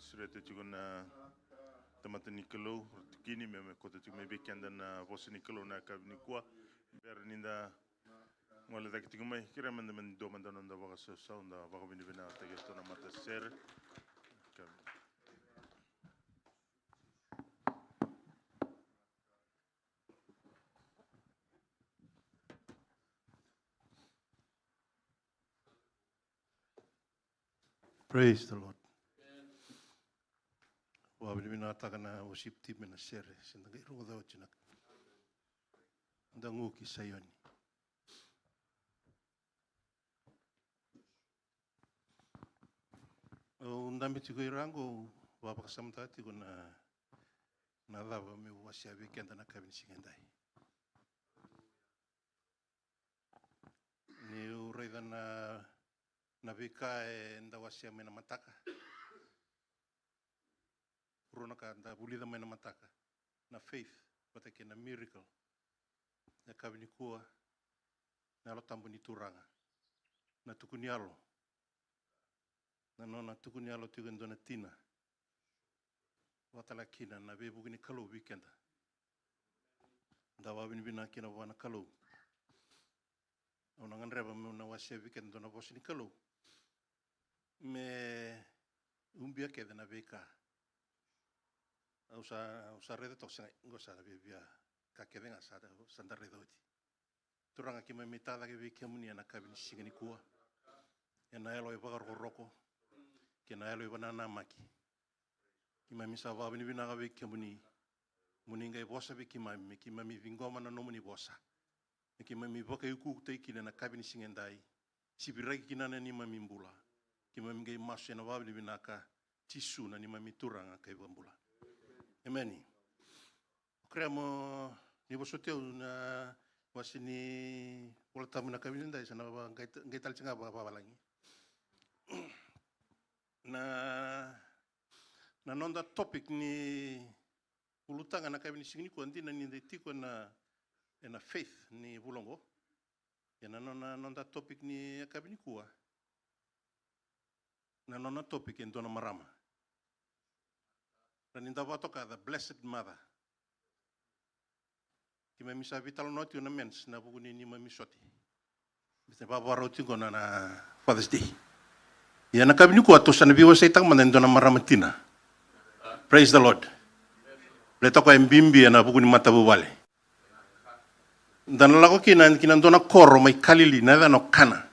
Srete juga na tamata ni kalau Kini me kota juga me bekenda na vosi ni kalau na kabini kuah biar ninda ngole tak tiga mai kira manda do manda nonda baga sound da baga bini bina tegesto na mata ser. Praise the Lord. Wa bini taka na worship team na share sinda ngai ro da chinak. Ndangu ki sayoni. O ndambe tiko irango wa pakasam tati ko na lava me wasia weekend na kabin singendai. Ni uraida na vika nda wasia me na mataka. Ka nda bulida me na mataka. Na faith, patake na miracle. Na kabini kua na lo tambo ni turanga. Na tukunialo. Na nona tukunialo tiga ndona tina. Watala kina na bebu gini kalau weekend. Nda wabini bina kina wana kalau. Ona nganreba me na wasia weekend ndona bosi ni kalau. Me umbia keda na vika. Usa reda toksanga ngosa na bebia ka kedenga sada sanda reda oti. Turanga kima mitada ke vika muni na kabini singani kua. Ena elo e bagar roko. Kena elo e banana maki. Kima misa wabini bina ka vika muni ngai bosa viki mami kima mi vingoma na nomuni bosa. Kima mi boka yuku te kina na kabini singendai. Sibiragi kina na ni mami mbula. Kima mi ngai masu na wabini bina ka tisu na ni mami turanga kai bambula. Amen. Krea mo ni bosoteu na wasini wala tamu na kabini ndai sana ba ngai tal chinga ba balangi. Na nonda topic ni ulutanga na kabini singini ko ndina ni tiko na faith ni bulongo. Ya na nonda topic ni kabini kuwa. Na nonda topic en dona marama. Ninda watoka the blessed mother. Kima misa vital noti una mens na buku ni mami soti. Bisa baba roti kona na Father's Day. Ya na kabini ko ato sana biwa sa itang manendo na maramatina. Praise the Lord. Leto ko mbimbi na buku ni matabu wale. Dan lako kinando na koro may kalili na no kana.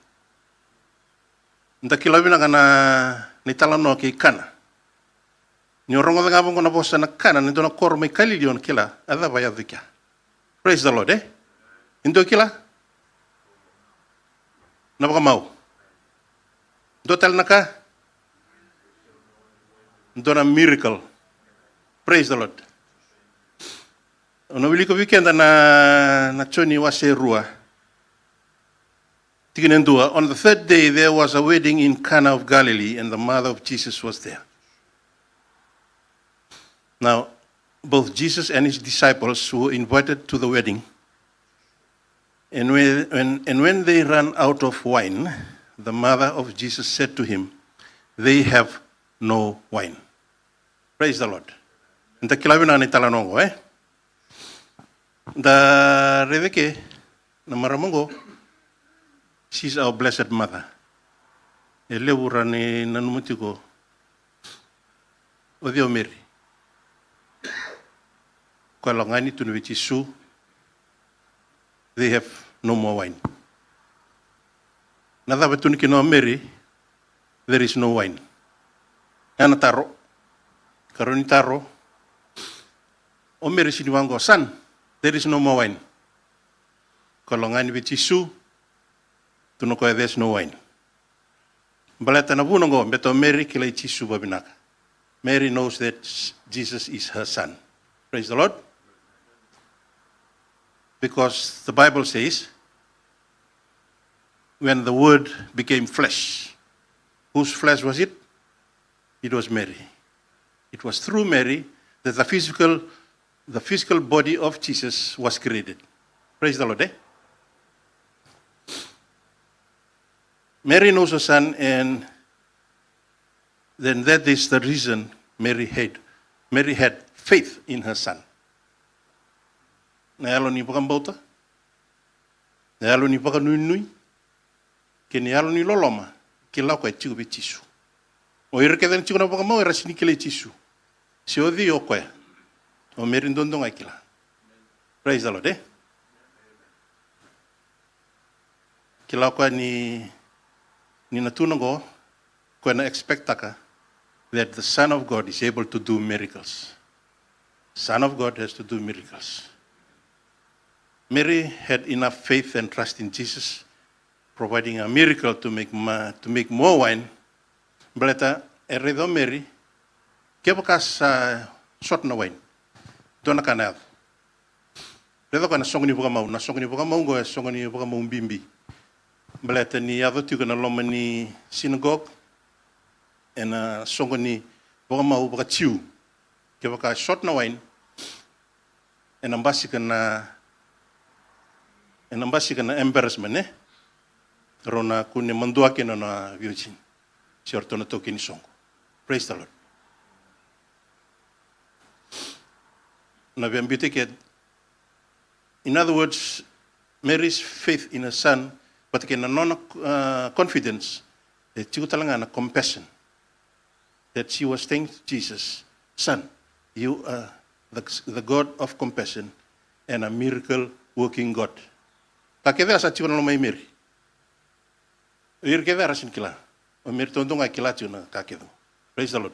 Nda kilabi na kana nitala no ki kana. Ni orang orang abang kena bosan nak kanan itu nak kor mai kali dia nak kila ada bayar zikah. Praise the Lord Indo kila. Napa mau? Indo tel naka. Indo na miracle. Praise the Lord. Ono wili ko weekend na choni wase rua. Tiginen dua. On the third day there was a wedding in Cana of Galilee and the mother of Jesus was there. Now, both Jesus and his disciples were invited to the wedding. And when they ran out of wine, the mother of Jesus said to him, "They have no wine." Praise the Lord. Nta kilawina ni talanongo Da reveke na maramongo, she's our blessed mother. Ele urani nanumutiko. Odio Mary. Kalau ngani tu nubi Yesu, they have no more wine. Nada betul ni kino Mary, there is no wine. Ana taro, karoni taro. O Mary sini wango son, there is no more wine. Kalau ngani be Yesu, tu no there is no wine. Balata na bunongo beto Mary kila Yesu babinaka. Mary knows that Jesus is her son. Praise the Lord. Because the Bible says, when the Word became flesh, whose flesh was it? It was Mary. It was through Mary that the physical body of Jesus was created. Praise the Lord. Mary knows her son, and then that is the reason Mary had faith in her son. Na alo ni pakambauta, na alo ni pakanui, ke ni alo ni loloma, ke lau koe tiku be tisu. O ira ke tiku na pakamau e rasini ke le tisu. Se o di o koe, o Mary ndondonga kila. Praise the Lord, eh? Ke lau koe ni natunango, koe na expectaka, that the Son of God is able to do miracles. Son of God has to do miracles. Mary had enough faith and trust in Jesus, providing a miracle to make more wine. Beleta eredo Mary, ke bekas shot na wine. Dona kanal. Redo kana songo ni bukamau, na songo ni bukamau go songo ni bukamau bimbi. Beleta ni ado tuka na loma ni synagogue. En songo ni bukamau bukatiu. Ke bekas shot na wine. En ambasika na embarrassment, eh? Rona kune mandua kena na virgin. Si ortona toki ni songo. Praise the Lord. Na biambite ke, in other words, Mary's faith in her son, but ke na non confidence, that tiku talanga na compassion, that she was saying to Jesus, Son, you are the God of compassion and a miracle working God. Kakeve asa tiwana lo mai Mary. Ir keve arasin kila. O Mary tondonga kila tiwana kakedo. Praise the Lord.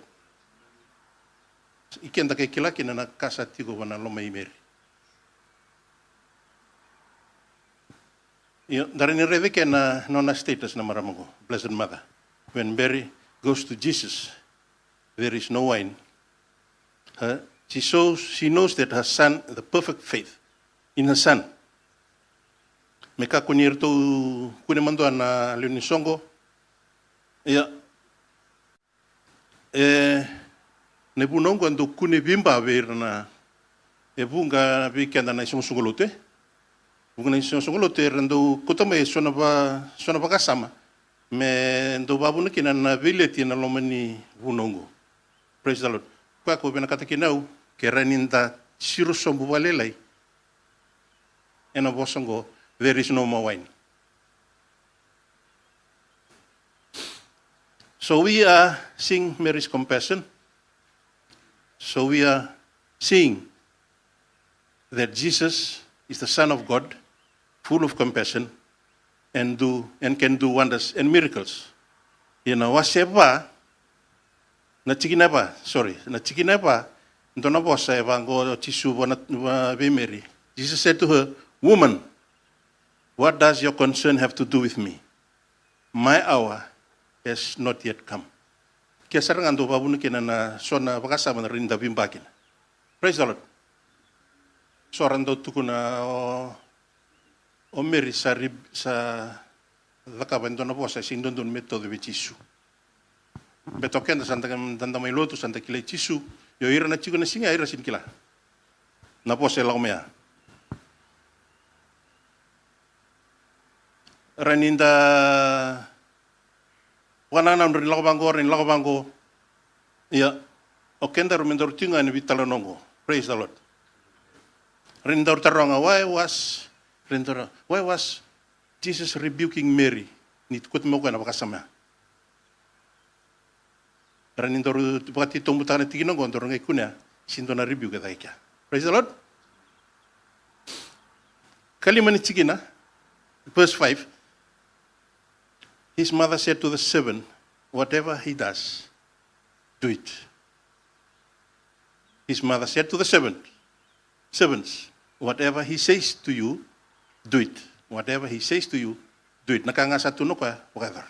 Ikenda ke kila kina na kasa tigo wana lo mai Mary. Dari ni reve ke na nona status na maramango, Blessed Mother. When Mary goes to Jesus, there is no wine. She knows that her son, the perfect faith in her son. Meka kunir tu kune mando na leoni songo. Ya. Ne bunongo ando kune bimba ver na bunga weekend na isong sungolote. Bunga na isong sungolote rando kutame sona ba kasama. Me ndo babu na kina na village na lomani bunongo. Praise the Lord. Kwa ko bena katakinau ke raninda siru sombu walelai. Ena bosongo. There is no more wine. So we are seeing Mary's compassion. So we are seeing that Jesus is the Son of God, full of compassion, and can do wonders and miracles. You know, na chikinapa, ndona bosa evango tisu wana be Mary. Jesus said to her, Woman, what does your concern have to do with me? My hour has not yet come. Kia sarang ando babunu kina na sona bakasama na rinda bimbakin. Praise the Lord. Sorando tukuna o Mary sa lakabando na bosa sindondon metodo de Jesu. Betokenda santa tanda mai lotu santa kile Jesu. Yo ira na chico na singa ira sin kila. Na bosa la omea. Raninda wanana rin lakabango ya okenda rumendor tinga ni vitalonongo. Praise the Lord. Rindor taronga why was Jesus rebuking Mary? Ni kut mo kana bakasama. Ranindor bakati tombutana tigino gondor ngai kuna sindona rebuke daika. Praise the Lord. Kalimani tigina verse 5. His mother said to the servant, whatever he does, do it. His mother said to the servants, whatever he says to you, do it. Whatever he says to you, do it. Nakangasa tuno ka whatever.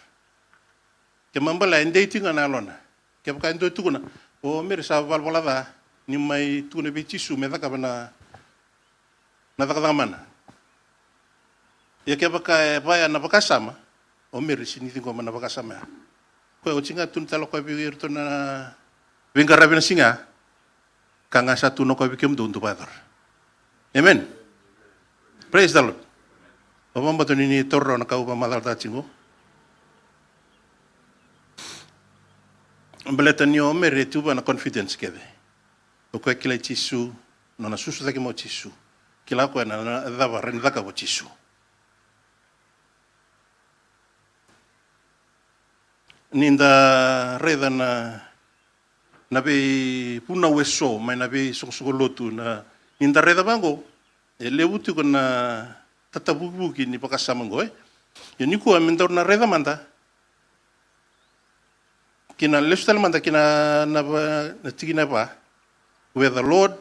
Kemambala dating analona. Kepaka ndo tukuna. O mere sa valvolada ni mai tukuna bichisu medaka bana nadakadamana. Ya kepaka baya na bakasama. O mere siniti ko mana bakasama. Ko o tinga tun talo ko bi irto na wingara bina singa. Kanga satu no ko bi kem do padar. Amen. Praise the Lord. O mamba to ni torro na ka upa madar ta chingo. Beleta nio mere tu na confidence keve. O koe kila tisu, na susu taki mo tisu. Kila koe na dava ren daka mo tisu. Ninda reda na be puna weso, mai na be soko lotu na ninda reda bango. E le utu ko na tatabubuki ni pakasamango Yo ni kua mentor na reda manda. Kina lifestyle manda kina na tigina ba. Where the Lord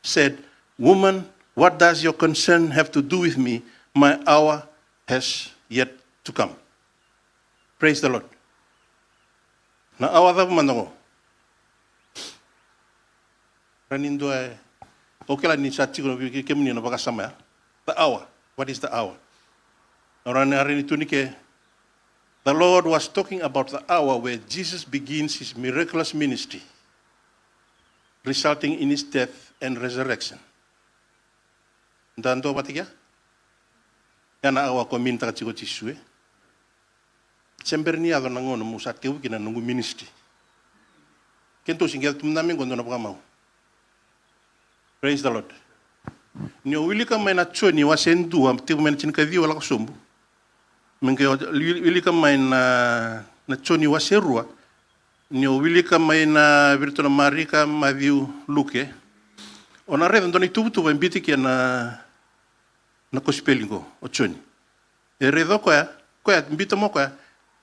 said, "Woman, what does your concern have to do with me? My hour has yet to come." Praise the Lord. Na awa da manda ngo. Ranindo e okela ni sa tiko ke muni na bakasama. The hour. What is the hour? The Lord was talking about the hour where Jesus begins his miraculous ministry, resulting in his death and resurrection. Dan do batia? Yana awa ko minta chigo chisue. Sember ni ado nangono musat ke ukina nungu ministry. Kento singel tumname gondo na pakamau. Praise the Lord. Ni wili ka mai na choni wasendu am tibu men chin ka vi wala ko sombu. Mengke wili ka mai na choni waserua. Ni wili ka mai na virtu na marika maviu luke. Ona reda ndoni tubu mbiti ki na kospelingo o choni. E redo ko ya mbito mo ko ya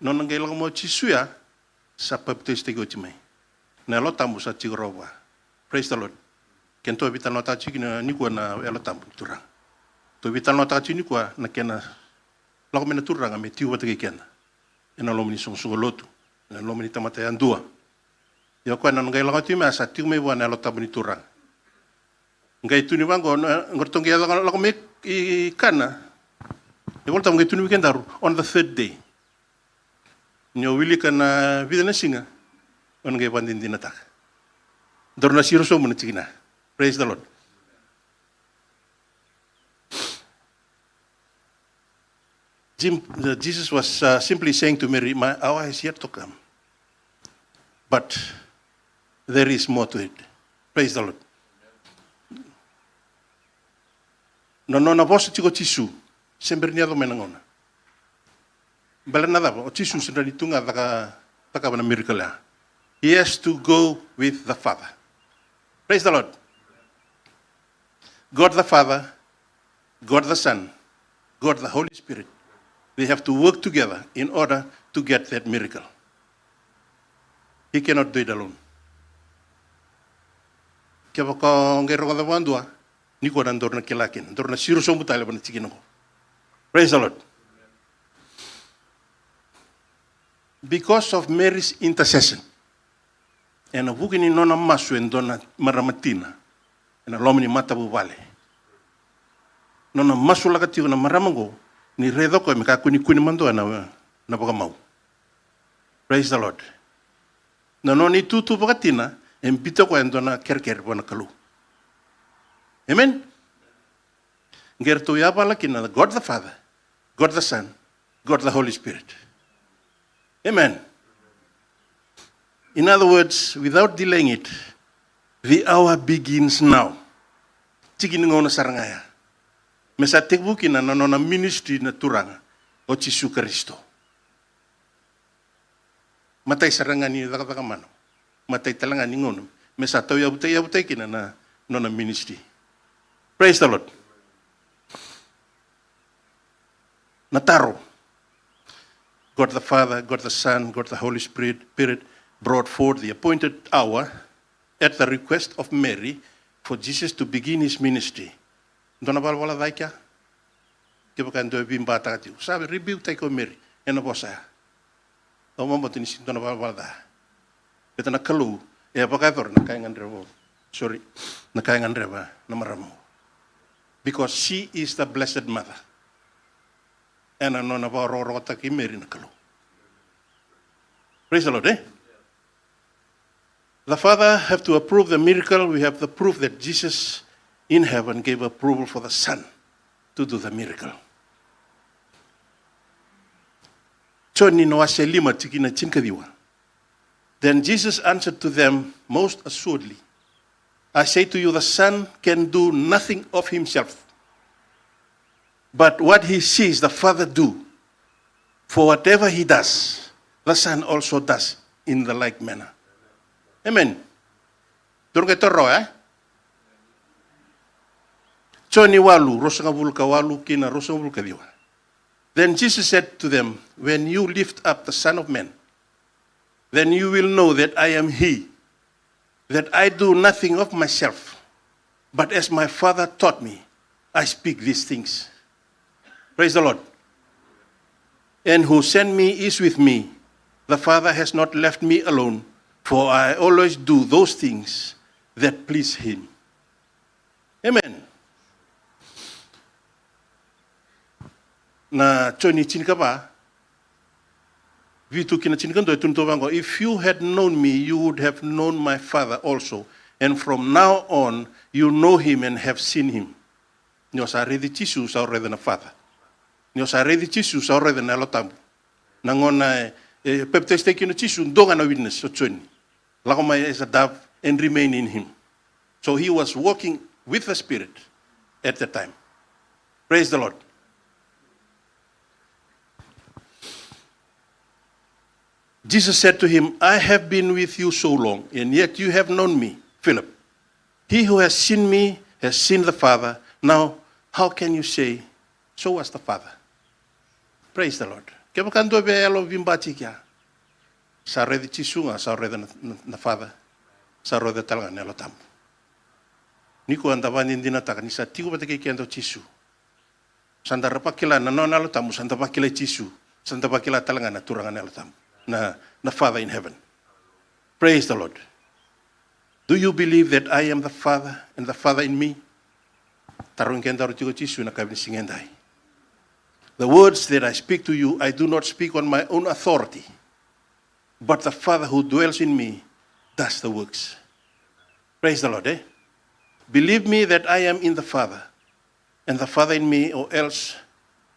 no ngela mo chisuya sa baptiste go timai. Na lo tamu sa tigrowa. Praise the Lord. Kento vital nota chiki na nikwa na ela tamu turang. To vital nota chiki nikwa na kena lako mena turang ame tiu watake kena. Ena lo mini song lotu. Ena lo mini tamata ya ndua. Ya kwa na ngai lako tima sa tiu me wana lo tamu ni turang. Ngai tu ni wango ngortongi ya lako me I kana. E volta ngai tu ni weekendaru on the third day. Nyo wili kana vida na singa. On ngai pandin dinata. Dorna siroso mo na chikina. Praise the Lord. Jesus was simply saying to Mary, "My hour is yet to come." But there is more to it. Praise the Lord. No na voce tigo tisu, sempre niado menangona. Bala nada, o tisu sendra ditunga taka bana miracle. He has to go with the Father. Praise the Lord. God the Father, God the Son, God the Holy Spirit. They have to work together in order to get that miracle. He cannot do it alone. Kia waka ngero kada wandua, ni ko dan dorna kilakin, dorna siru sombu tale bana tikino. Praise the Lord. Because of Mary's intercession, and a bukini nona masu en dona maramatina, and a lomini matabu vale. Nona masu lagatigo na maramango, ni redo ko meka kuni mando na pakamau. Praise the Lord. No ni tutu pakatina, en pito ko en dona kerker bona kalu. Amen. Gerto ya balakina, God the Father, God the Son, God the Holy Spirit. Amen. In other words, without delaying it, the hour begins now. Tigin ngona sarangaya. Mesa tekbuki na nona ministry na turanga o Jesu Kristo. Matay sarangani dakataka mano. Matay talangani ngono. Mesa tau yabutay kina na nona ministry. Praise the Lord. Nataro. God the Father, God the Son, God the Holy Spirit brought forth the appointed hour at the request of Mary for Jesus to begin his ministry. Dona balwala daika? Kebakan do bimba takati. Sabe rebuke taiko Mary ena bosa. O mambo tinisi dona balwala da. Beta na kalu e apakator na kaingan revo. Sorry. Na kaingan reva na maramo. Because she is the blessed mother. And I'm not about Mary Nakalo. Praise the Lord, eh? The Father have to approve the miracle. We have the proof that Jesus in heaven gave approval for the Son to do the miracle. Choni no ase lima tikina chinkadiwa. Then Jesus answered to them, most assuredly, I say to you, the Son can do nothing of himself, but what he sees the Father do. For whatever he does, the Son also does in the like manner. Amen. Turun kay toro, Choni walu, rosanga vulka walu, kina rosanga vulka diwa. Then Jesus said to them, when you lift up the Son of Man, then you will know that I am he, that I do nothing of myself, but as my Father taught me, I speak these things. Praise the Lord. And who sent me is with me. The Father has not left me alone, for I always do those things that please him. Amen. Na choni chinika ba, vitu kina chinika ndo tunto bango. If you had known me, you would have known my Father also. And from now on, you know him and have seen him. Nyo sa redi chisu sa orede na Father. Nyo sa redi chisu sa orede na lotambu. Nangona pepteste kino chisu ndonga na witness so choni. Lakoma is a dove and remain in him. So he was walking with the Spirit at the time. Praise the Lord. Jesus said to him, I have been with you so long, and yet you have known me, Philip. He who has seen me has seen the Father. Now, how can you say, so was the Father? Praise the Lord. Kaya kando be alo vimbati kya. Sa redi chisunga, sa redi na Father. Sa redi talaga nelo tambo. Niko andavani ndina taka ni sa tigo ba take kendo chisu. Sanda rapakila na no nalo tambo, sanda pakila chisu, sanda pakila talaga na turanga nelo tambo. Na Father in heaven. Praise the Lord. Do you believe that I am the Father and the Father in me? Tarong kenda rutigo chisu na kabini singendai. The words that I speak to you, I do not speak on my own authority, but the Father who dwells in me does the works. Praise the Lord, Believe me that I am in the Father, and the Father in me, or else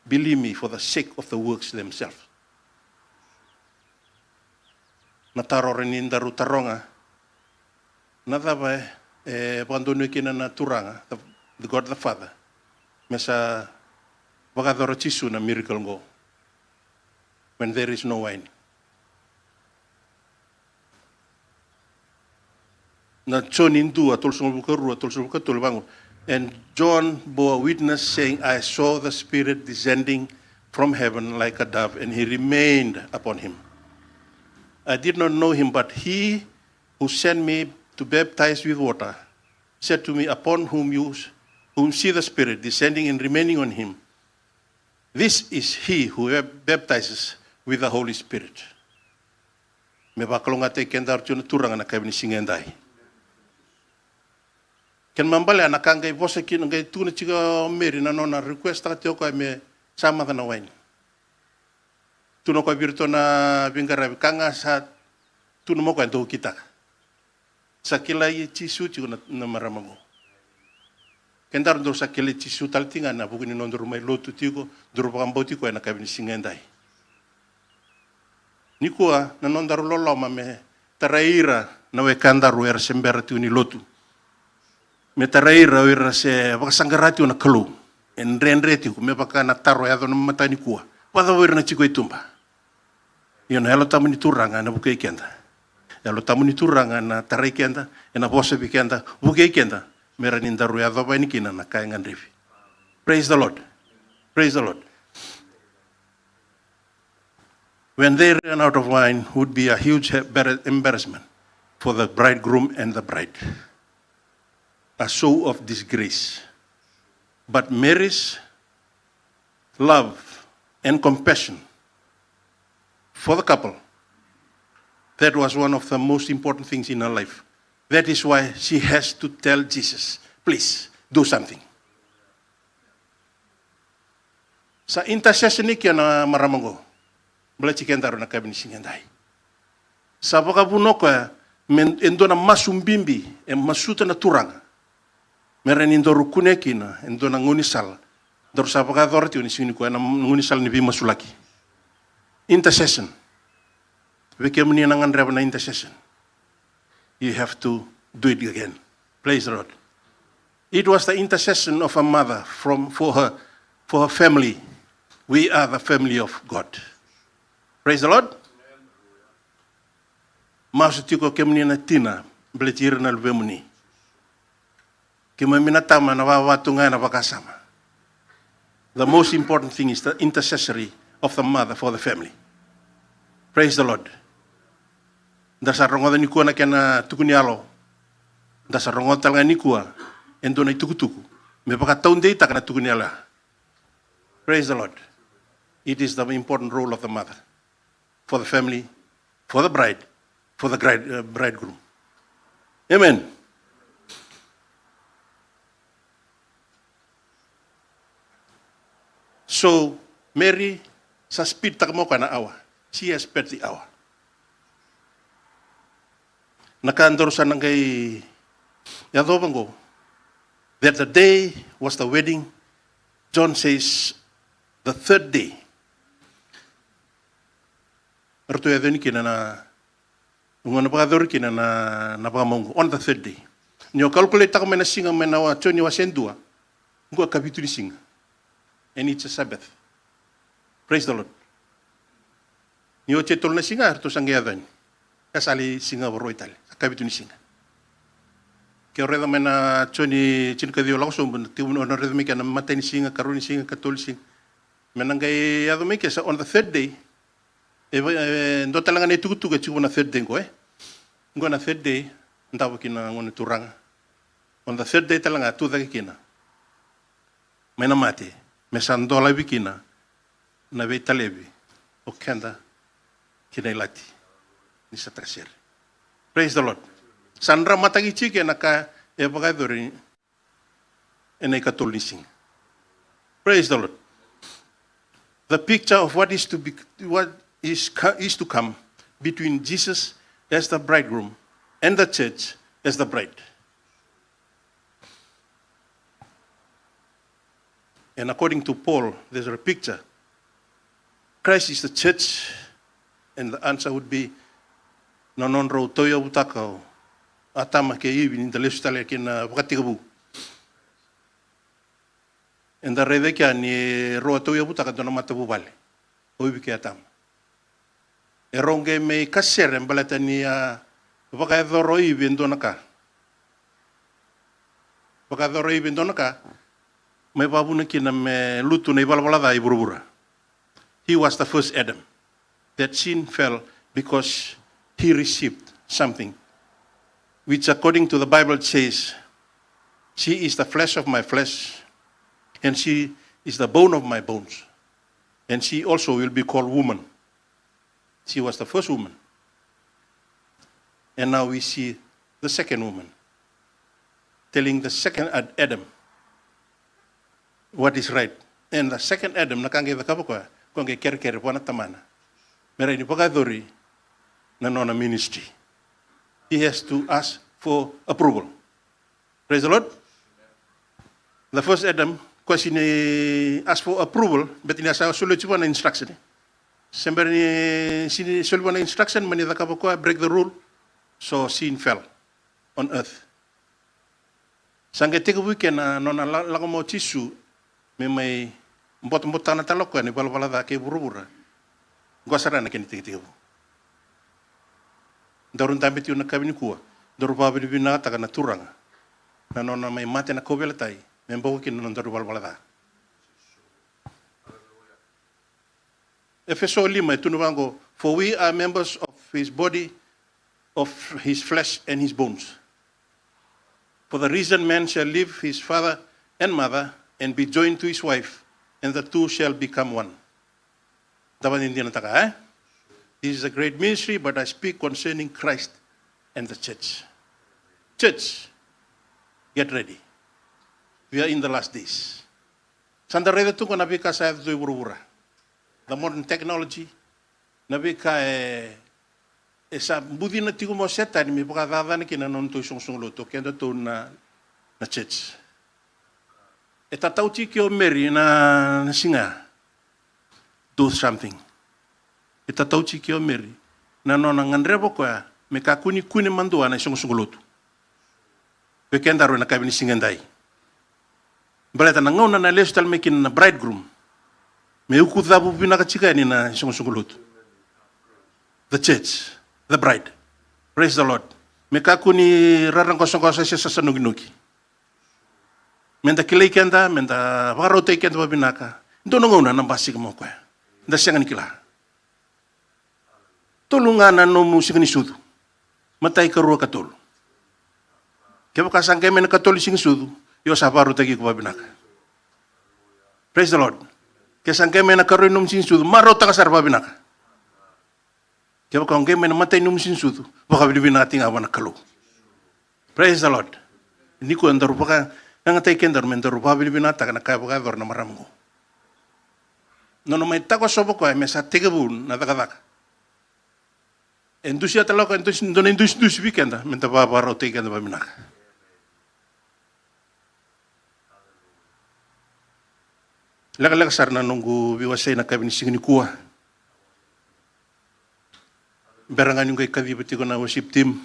believe me for the sake of the works themselves. Nataro reninda rutaronga, nadaba bandonu kina na turanga, the God the Father, mesa wagadoro chisu na miracle go, when there is no wine. Na chonindu atol sumbukaru atol sumbukatul bangu, and John bore witness saying, I saw the Spirit descending from heaven like a dove, and he remained upon him. I did not know him, but he who sent me to baptize with water said to me, upon whom see the Spirit descending and remaining on him, this is he who baptizes with the Holy Spirit. Me bakalonga te kendar tuna turanga na kabini singendai. Ken mambale anakanga I vose kin ngai tuna chiga meri na nona request ta te ko me sama na wain. Tuno ko virto na bingara kanga sa tuno mo ko ento kita. Sakila I chisu chigo na maramago. Kendar do sakila chisu taltinga na bugini nondro mai lotu tigo duro bamboti ko na kabini singendai. Nikua na nondaro lolo me taraira na we kandaru er sembera tiuni lotu. Me taraira ira se bakasangarati na kalu en renreti ku me baka na taro ya na matani kua. Pada wir na chigo itumba. Yon helo tamuni turanga na bukai kenda. Helo tamuni turanga na tarai kenda na bose bikenda bukai kenda. Mera nindaru ya doba nikina na kaingan rifi. Praise the Lord. Praise the Lord. When they ran out of wine, would be a huge embarrassment for the bridegroom and the bride. A show of disgrace. But Mary's love and compassion for the couple, that was one of the most important things in her life. That is why she has to tell Jesus, please, do something. Sa intercession ni kaya na maramango, bala chikendaro na kabini singendai. Sa pakabuno ka, endo na masumbimbi, masuta na turanga. Meron indo rukune kina, endo na ngunisal. Dor sa pakadorti unisini ko na ngunisal ni bimasulaki. Intercession. Weke muni nangan reba na intercession. You have to do it again. Praise the Lord. It was the intercession of a mother for her family. We are the family of God. Praise the Lord. Masu tiko ke muni na tina bele tira na lwe muni. Ke mamina tama na wawatunga na wakasama. The most important thing is the intercessory of the mother for the family. Praise the Lord. Dasa rongoda ni kua na kena tukuni alo. Dasa rongoda talanga ni kua endo na tukutuku. Me paka taunde ita kana tukuni ala. Praise the Lord. It is the important role of the mother for the family, for the bride, for the bridegroom. Amen. So Mary sa speed takmo kana awa. She has spent the hour. Nakandor sa nang kay yadobango that the day was the wedding. John says the third day. Ratu yadoni kina na ngona pagador kina na pamongo on the third day. Nyo calculate takmo na singa mena wa choni wa sendua. Ngo kapituli singa. And it's a Sabbath. Praise the Lord. Nyo chetol na singa harto sangyadan. Kasali singa boro itali. Kapituli singa. Ke reda mena choni chinkadio laso tiun on reda meka na matani singa karuni singa katol singa. Menangai yado meka sa on the third day. Ndo talanga ne tukutuka chiku na third day ko Ngo na third day ndawo kina ngone turanga. On the third day talanga tu daki kina. Mena mate. Mesandola bikina na vetalebi o kenda kina ilati ni sa tercer. Praise the Lord. Sandra matagi chike naka e bagadori ene katolising. Praise the Lord. The picture of what is to come between Jesus as the bridegroom and the church as the bride. And according to Paul, there's a picture. Christ is the church, and the answer would be nanonro toyo butakao atama ke ibi in the lifestyle ke na wakatigabu. And the redeka ni roa toyo butaka dona matabu vale. Oibi ke atama. Eronge me kasere mbalata ni wakadoro ibi ndonaka. Wakadoro ibi ndonaka. Me babuna kina me lutu na ibalbalada iburubura. He was the first Adam. That sin fell because he received something, which according to the Bible says, she is the flesh of my flesh, and she is the bone of my bones. And she also will be called woman. She was the first woman. And now we see the second woman, telling the second Adam what is right. And the second Adam nakange the kapakwa konge kerker pona tamana. Mera ini pagadori na nona ministry. He has to ask for approval. Praise the Lord. The first Adam question ask for approval, but ini asa sulu chupa na instruction. Sember ni sini sulu na instruction mani the kapakwa break the rule, so sin fell on earth. Sange teka weekend na nona lagomo chisu me may mbot tana taloko ni balbala da ke burubura. Gosara na kiniti tibu. Darun tambe tiu na kabini kuwa. Daru babi bina ta kana turanga. Na nona may mate na kobela tai. Membo kin non daru balbala da. Efeso 5 tunubango, for we are members of his body, of his flesh and his bones. For the reason man shall leave his father and mother and be joined to his wife, and the two shall become one. This is a great ministry, but I speak concerning Christ and the church. Church, get ready. We are in the last days. The modern technology, esa budi na tigo mo seta ni mi pagdada na kinanon to sung loto kendo to na church. Eta tauti kyo Mary na singa do something. Eta tauti kyo Mary na nona ngandrebo koa me ka kuni mandua na sungulutu. Bekenda ro na kabini singendai. Baleta na ngona na lesu tal mekin na bridegroom. Me uku dhabu pinaka chika ni na sungulutu. The church, the bride. Praise the Lord. Me ka kuni rarang kosong sa sanuginuki. Menda kilay kenda, menda varote kenda babinaka. Ito ngona na basi mo koa. Nda siyangan kila. Tulungan na no musik ni sudu. Matay ka ruwa katolo. Kaya kasangkay may nakatolo sing sudu, yo sa paro tagi ko babinaka. Praise the Lord. Kaya sangkay may nakaroon nung sing sudu, maro ta kasar babinaka. Kaya kangkay may namatay nung sing sudu, baka bilibin natin awan nakalo. Praise the Lord. Hindi ko andaro pa ka, nangatay kendar, mendaro pa bilibin natin, nakaya pa ka, na maramgo. Nono may tako sobo ko ay may sa tigabun na takataka. Endusia talaga doon indus weekend minta babaro tega na baminak. Laga sar na nunggu biwasay na kabini singni kuwa. Berangan yung kay kadibati ko na worship team.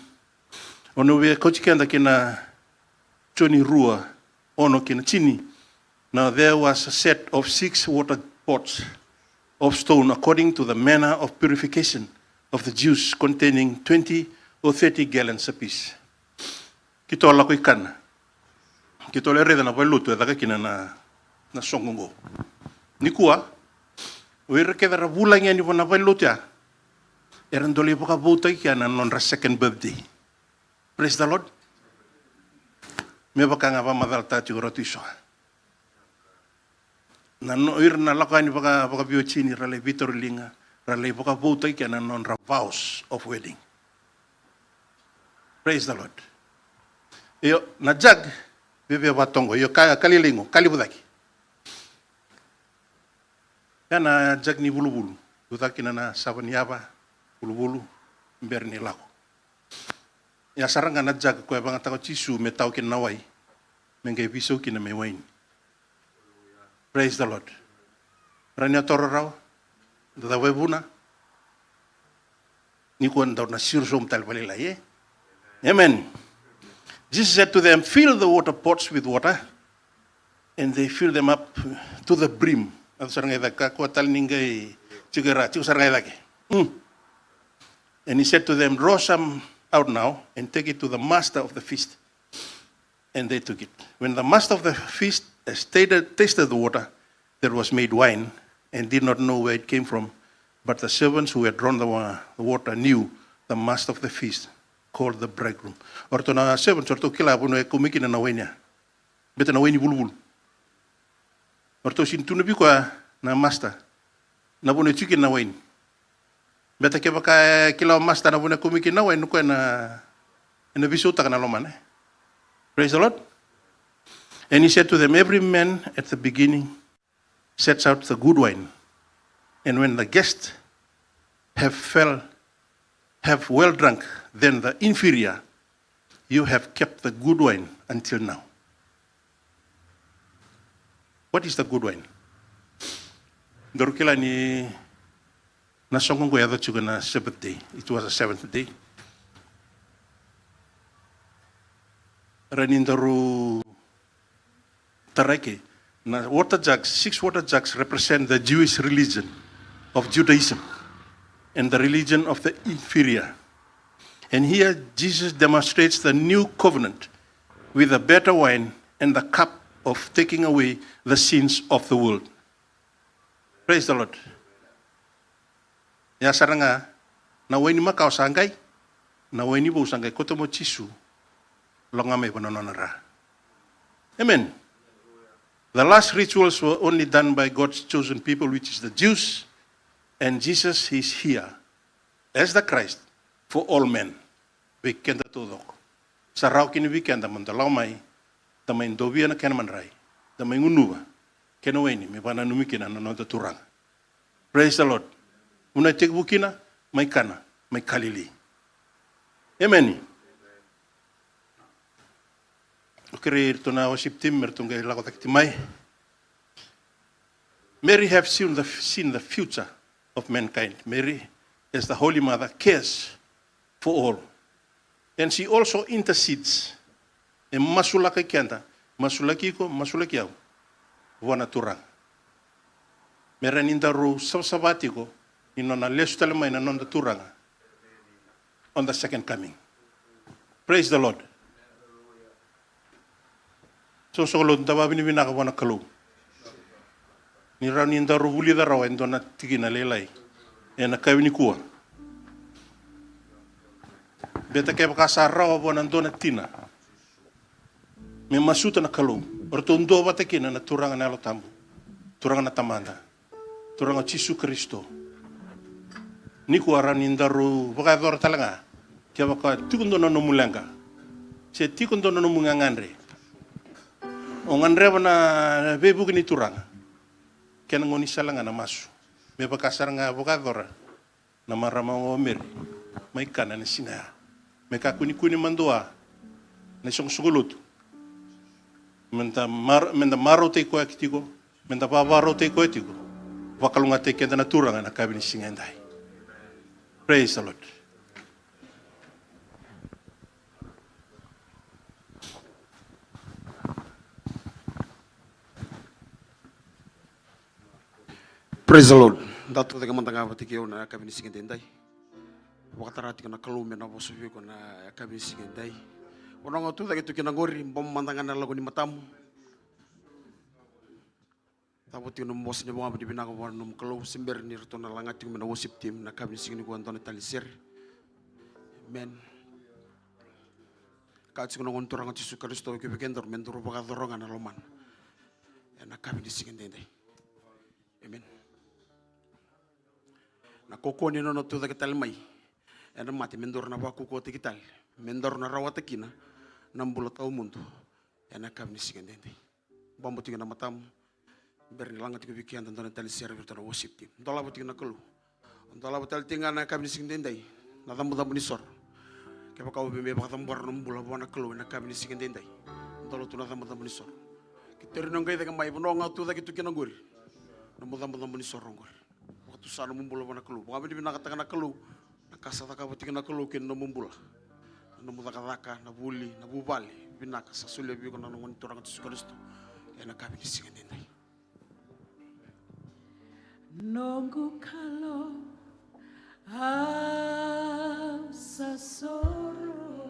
Ono we coach kenda kina Johnny Rua ono kina chini. Now there was a set of 6 water pots of stone according to the manner of purification of the Jews, containing 20 or 30 gallons apiece. Kito ala ko ikan. Kito le reda na baluto daga kina na songongo. Ni kuwa we rekeda rabula ngani bona baluto ya. Eran dole boka bota kia na non second birthday. Praise the Lord. Me baka nga ba madal ta Ratu iso. Na no ir na lakani baka biochini rale Vitor Linga. Rale boka bota kia na non vows of wedding. Praise the Lord. Yo na jag bebe batongo yo kalilingo kalibudaki. Kana jag ni bulubulu. Budaki na sabaniaba bulubulu berni lako. Ya saranga na jag ko banga tako chisu metau kin nawai. Mengay biso kin me wain. Praise the Lord. Rania tororao. Da webuna. Ni ko ndaw na sirsom tal balila ye. Amen. Jesus said to them, fill the water pots with water, and they fill them up to the brim. And he said to them, draw some out now and take it to the master of the feast. And they took it. When the master of the feast tasted the water that was made wine and did not know where it came from, but the servants who had drawn the water knew the master of the feast, called the bridegroom. Orto na servants orto kila puno e kumiki na nawenya. Beta naweni bulbul. Orto sintunu bi kwa na master. Na puno chicken na weni. Beta ke baka kila master na puno kumiki na weni ko na biso ta kana lomane. Praise the Lord. And he said to them, every man at the beginning sets out the good wine. And when the guests have well drunk, then the inferior, you have kept the good wine until now. What is the good wine? Dorukila ni nasongong ko yata chuga na 7th day. It was a 7th day. Ranindaru tarake na water jugs, 6 water jugs represent the Jewish religion of Judaism and the religion of the inferior. And here Jesus demonstrates the new covenant with the better wine and the cup of taking away the sins of the world. Praise the Lord. Ya saranga na weni makau sangkai, na weni bu sangkai kotomo chisu longame panononara. Amen. The last rituals were only done by God's chosen people, which is the Jews, and Jesus is here as the Christ for all men. Weekend todo. Sarau kini weekend mandalaw mai, tamay dobia na kenaman rai, tamay ngunuba, kenaweni me bana numikina na nota turang. Praise the Lord. Una tegbukina may kana, may kalili. Amen. Okay, ito na worship team, mertong gay lakotak timay. Mary have seen the future of mankind. Mary as the Holy Mother, cares for all. And she also intercedes. E masulaki kianta, masulaki ko, masulaki au, wana turang. Meran indaru sabatiko, inona lesu talemai na nonda turanga, on the second coming. Praise the Lord. So lo tawa bini binaka wana kalu. Ni rau ni indaru huli da rawa indona tigina lelai. E na kawini kuwa. Beta kaya pakasa rawa wana ndona tina. Me masuta na kalu. Orto ndo batakina na turanga na tambu. Turanga na tamanda. Turanga Yesu Kristo. Niku aran indaru bakador talanga. Kaya baka tikundo na mulanga. Se tikundo na mungangandre. O ngandre na bebu ni turanga. Kaya ngoni salanga na masu. Me bakasar nga bakador na marama ngomir. May kana na singa. Me kakuni mandua. Na siyang suguluto. Menda maro te ko akitiko, menda babaro te ko etiko. Wakalunga te kenda na turanga na kabini singendai. Praise the Lord. Praise the Lord. Datu te kamantanga batiki na kabini singendai. Wakatarati kana kalume na bosuvi ko na kabini singendai. Orang tu tak itu kena gori bom mantangan lagu ni matamu. Tapi tu nom bos ni bom abdi bina ko nom kalau sember ni rutona langat tu mena worship team na kami sini ko antone talisir. Amen. Kat sing ngon turang Yesus Kristus ke bekendor mentur baka dorongan aloman. Na kami di sini dende. Amen. Na koko ni no tu tak talmai. Ena mati mendur na baku ko tikital. Mendur na rawat kina. 60 tahun mundo ena kami sigandende bombo tinga na matam berni langat ko bikian tantana tali server tana worship team ndola botinga na kulu ndola botal tinga na kami sigandende na tambu tambu ni sor ke ba kaw be ba tambor no mbula bona kulu na kami sigandende ndola tu na tambu tambu ni sor ki terno ngai daga mai bono ngatu da ki tu kina gor no mo tambu tambu ni sor ngor waktu sana mbula bona kulu ba be na katanga na kulu na kasata ka botinga na kulu ken no mbula na mudaka na buli na bubali binaka sa sulle bi ko na ngon turang Yesus Kristo ena kabi singendai Nongu kalo sa soro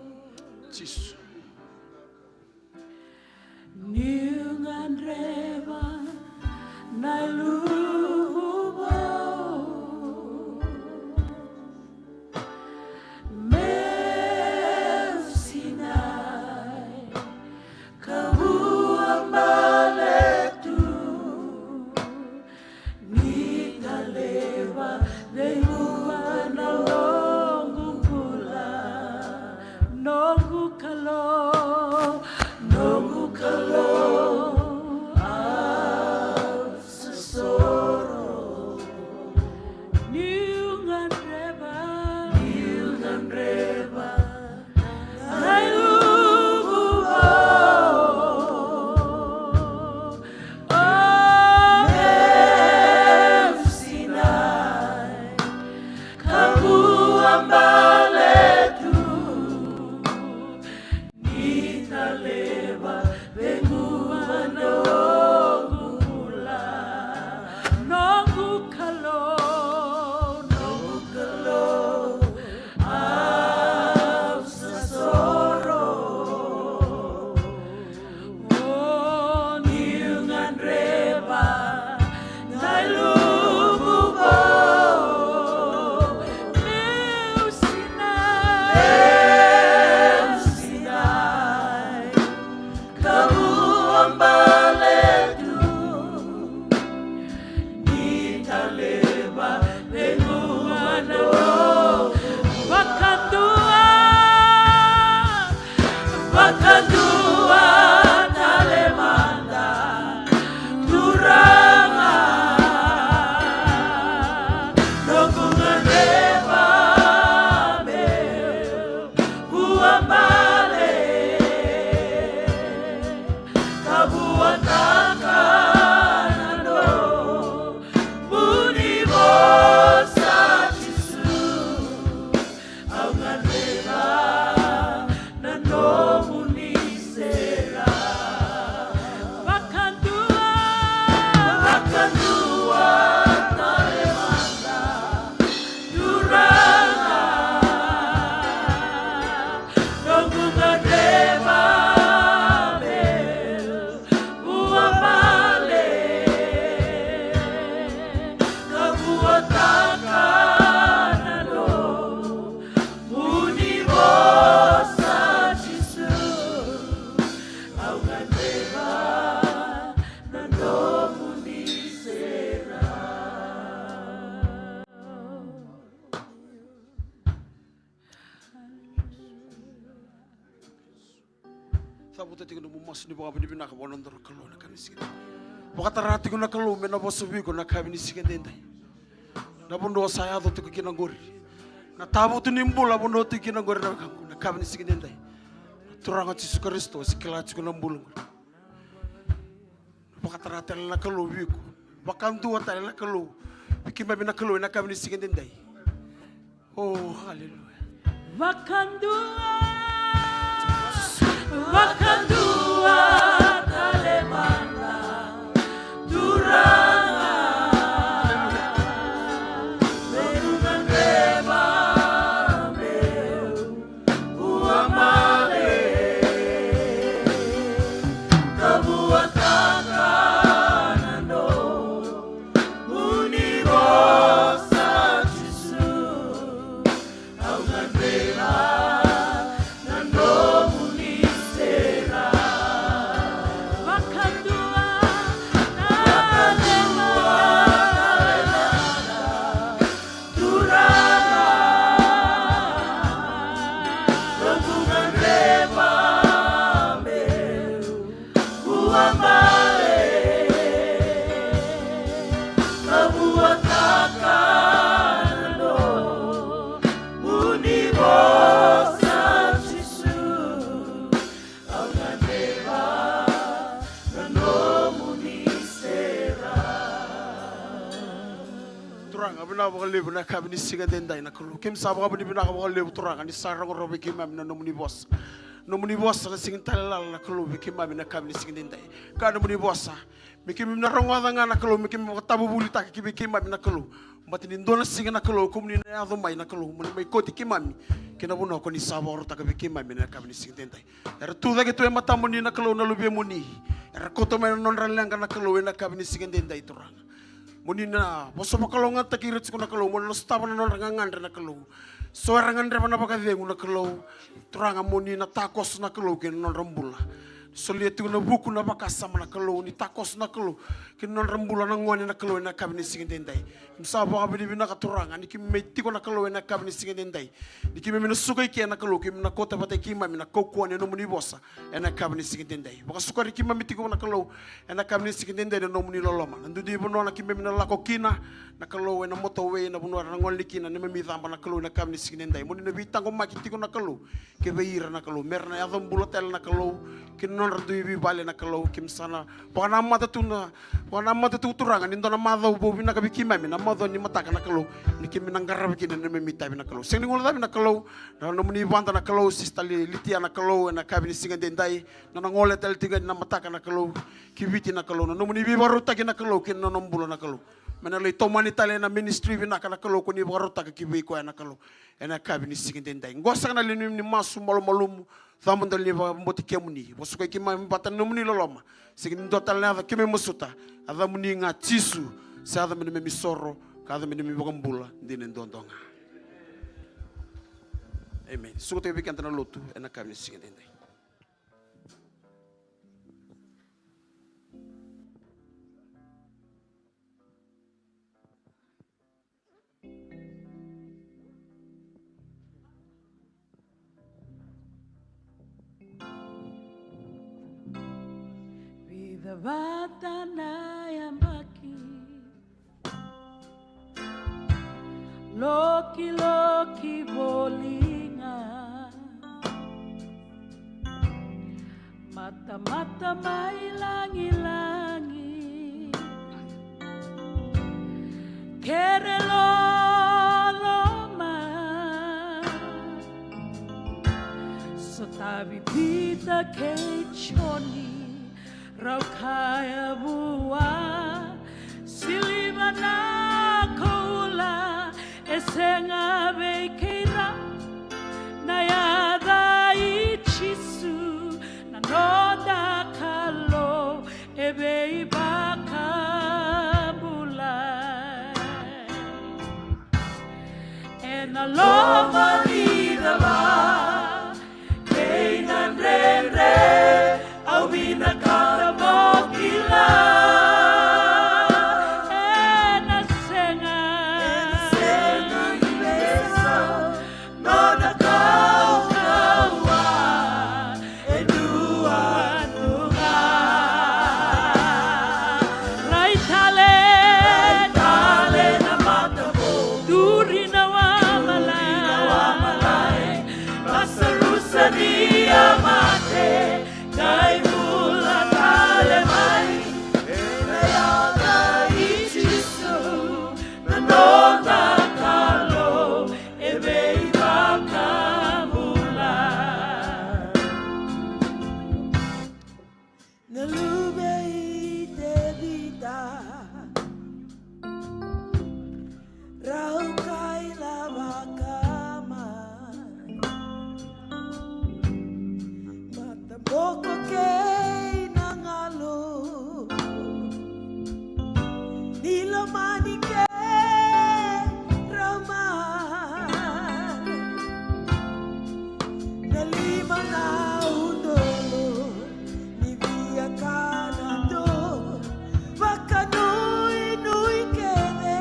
Jesus Niungan reba na lubo Tabuta tigo mo mas ni baka binibina ka bonon dor kalo na kami sige. Baka tarati ko na kalo me na boso bi ko na kami ni sige dendai. Na bondo saya do tigo kinangori. Na tabu tu nimbul abondo tigo kinangori na kami ni sige dendai. Turanga Yesus Kristo sikila tigo na mbulung. Baka tarati na kalo bi ko. Baka ndu ata na kalo. Bikima bina kalo na kami ni sige dendai. Oh hallelujah. Wakandua talemana duranga merunandeba meu uamale kabuataka nando unirosa Jesu au ngandeba nando lebu na kabini siga dendai na kulu kim sabra bani bina ka lebu turanga ni sarang robe kim am na nomuni boss na singin talala na kulu kim am na kabini siga dendai ka nomuni bossa mikim na rongo nga na kulu mikim tabu buli ta ki kim am na kulu mati ni ndona siga na kulu kum ni na ado mai na kulu muni mai koti kim am kina buno ko ni sabra ta ka kim am na kabini siga dendai era tu dage tu e matamu ni na kulu na lubie muni era koto mai non ranlanga na kulu na kabini siga dendai turanga Munina, boso makalonga takirit ko na kalo, mo staba na rangangan na kalo. So rangan pa na pagkadengu na kalo, turanga munina takos na kalo kin non rambula. So lihat na buku na bakasama na kalo, ni takos na kalo, kin non rambula na ngoni na kalo na kabini singin dendai. Msaba ka binibina ka turanga, ni kim meti ko na kalo na kabini singin dendai. Ni kim mina sukay kia na kalo, kim na kota patay kima mina kokuan ni nomuni bosa, na kabini singin dendai. Baka sukari kim meti ko na kalo, na kabini singin dendai na nomuni loloma. Nandudi bono na kim mina lako kina, na kalo na motowe na buno na ngoli kina ni mamithamba na kalo na kabini singin dendai. Muni na bitang ko makiti ko na kalo, ke beira na kalo, merna yadong bulatel na kalo, kin non randu ibi bale na kalo kim sana. Baka na mata tu turangan nindo na madhaw bobi na kabikima mina madhaw ni mataka na kalo, ni kim minang garab kina na mamita na kalo. Sing ningol na kalo, na nomuni banda na kalo, sistali litia na kalo na kabini singin dendai, na nangole tel tiga na mataka na kalo, kibiti na kalo, na nomuni bibaruta na kalo, kin nonombulo na kalo. Manalay tomani tale na ministry na kalo ko ni baruta ka kibi ko na kalo, na kabini singin dendai. Ngosa na linim ni masu malum thamon dali ba mboti kemuni, bosu ko kima mbatan nomuni loloma. Singin total na kime musuta, ada muni nga tisu, sa ada meni misoro, ka ada meni bagambula dinen dondonga. Amen. Suko te bikan tana lotu na kabini singin dendai. The bata na yambaki Loki loki bolinga Mata mata mailangi langi Kere loloma Sotabi pita kechoni Rau kaya bua silima na koula esenga bekeira na yada ichisu na noda kalo ebe ibakabula ena loma vida ba keinan rendre au bina kala mokila ena senga ibesa nona kau kaua edua Nalubay debita Rau kay labakaman Mataboko kay nangalo Nilamani kay raman Nalima na udolo Nibia kanado Wakanui nui kene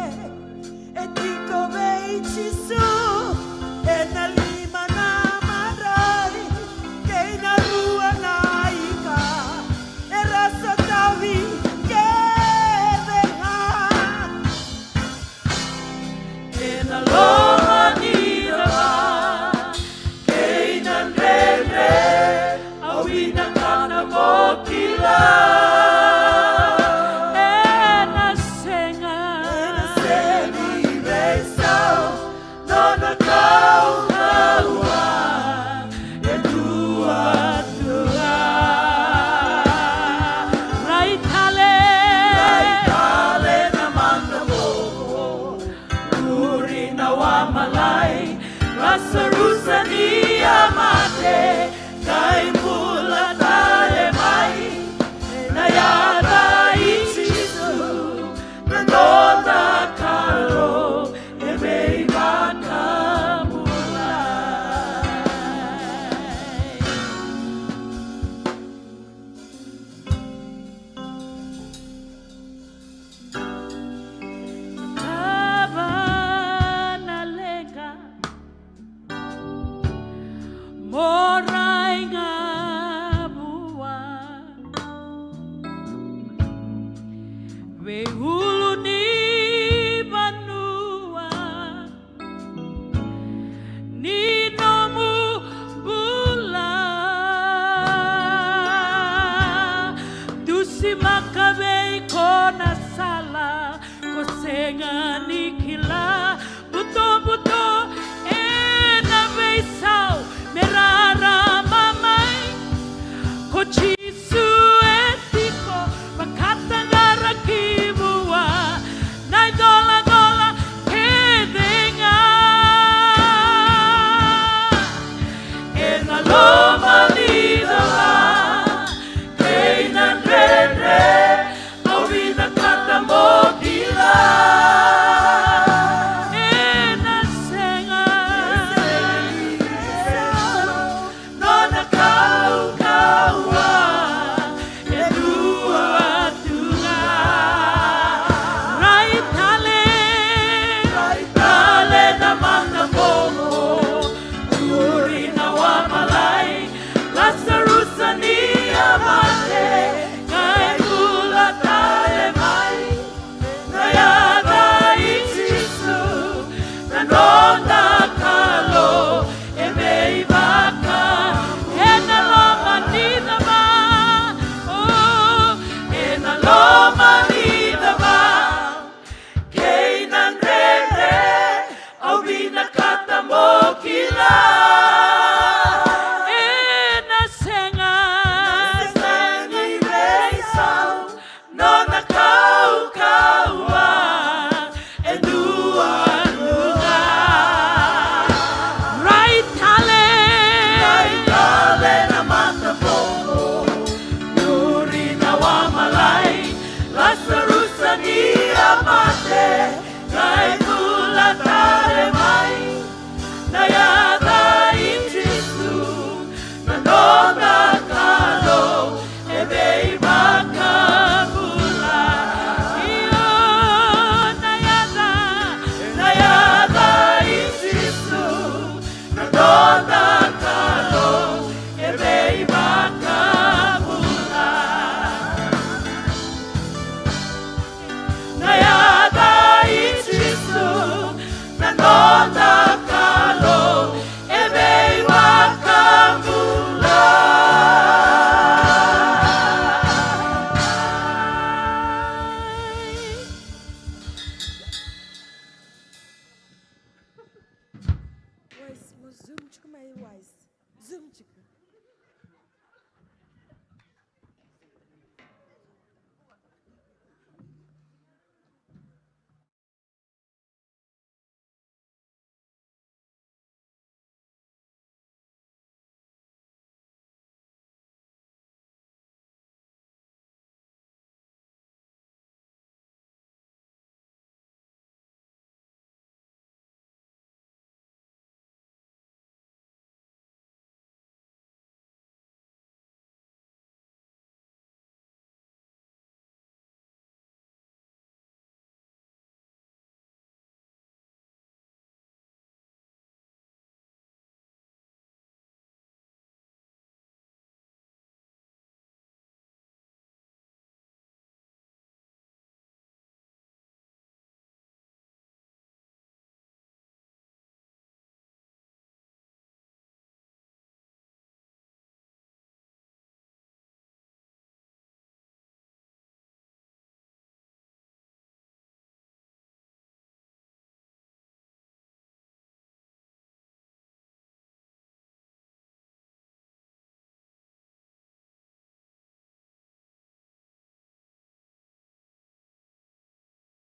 Etiko beichisu Enalima na marai Kay narua na ika Erasa tawi kevenga Enaloma nirama Kay nanrere Awina kana mokila Enasenga Enaseni reisao Nona kau kaua Edua dua Raitale Raitale na mandamo Uri na wamalay Rasa rusa ni amate Kay mula tale mai Nayada ichisu Nanota karo Ebe baka mulay Abanalega Moray nga buwan Wehulu ni banua Ninomu bula Dusi makabei kona sala Kosenga nikila Buto-buto na beisau Merara mamai Kochi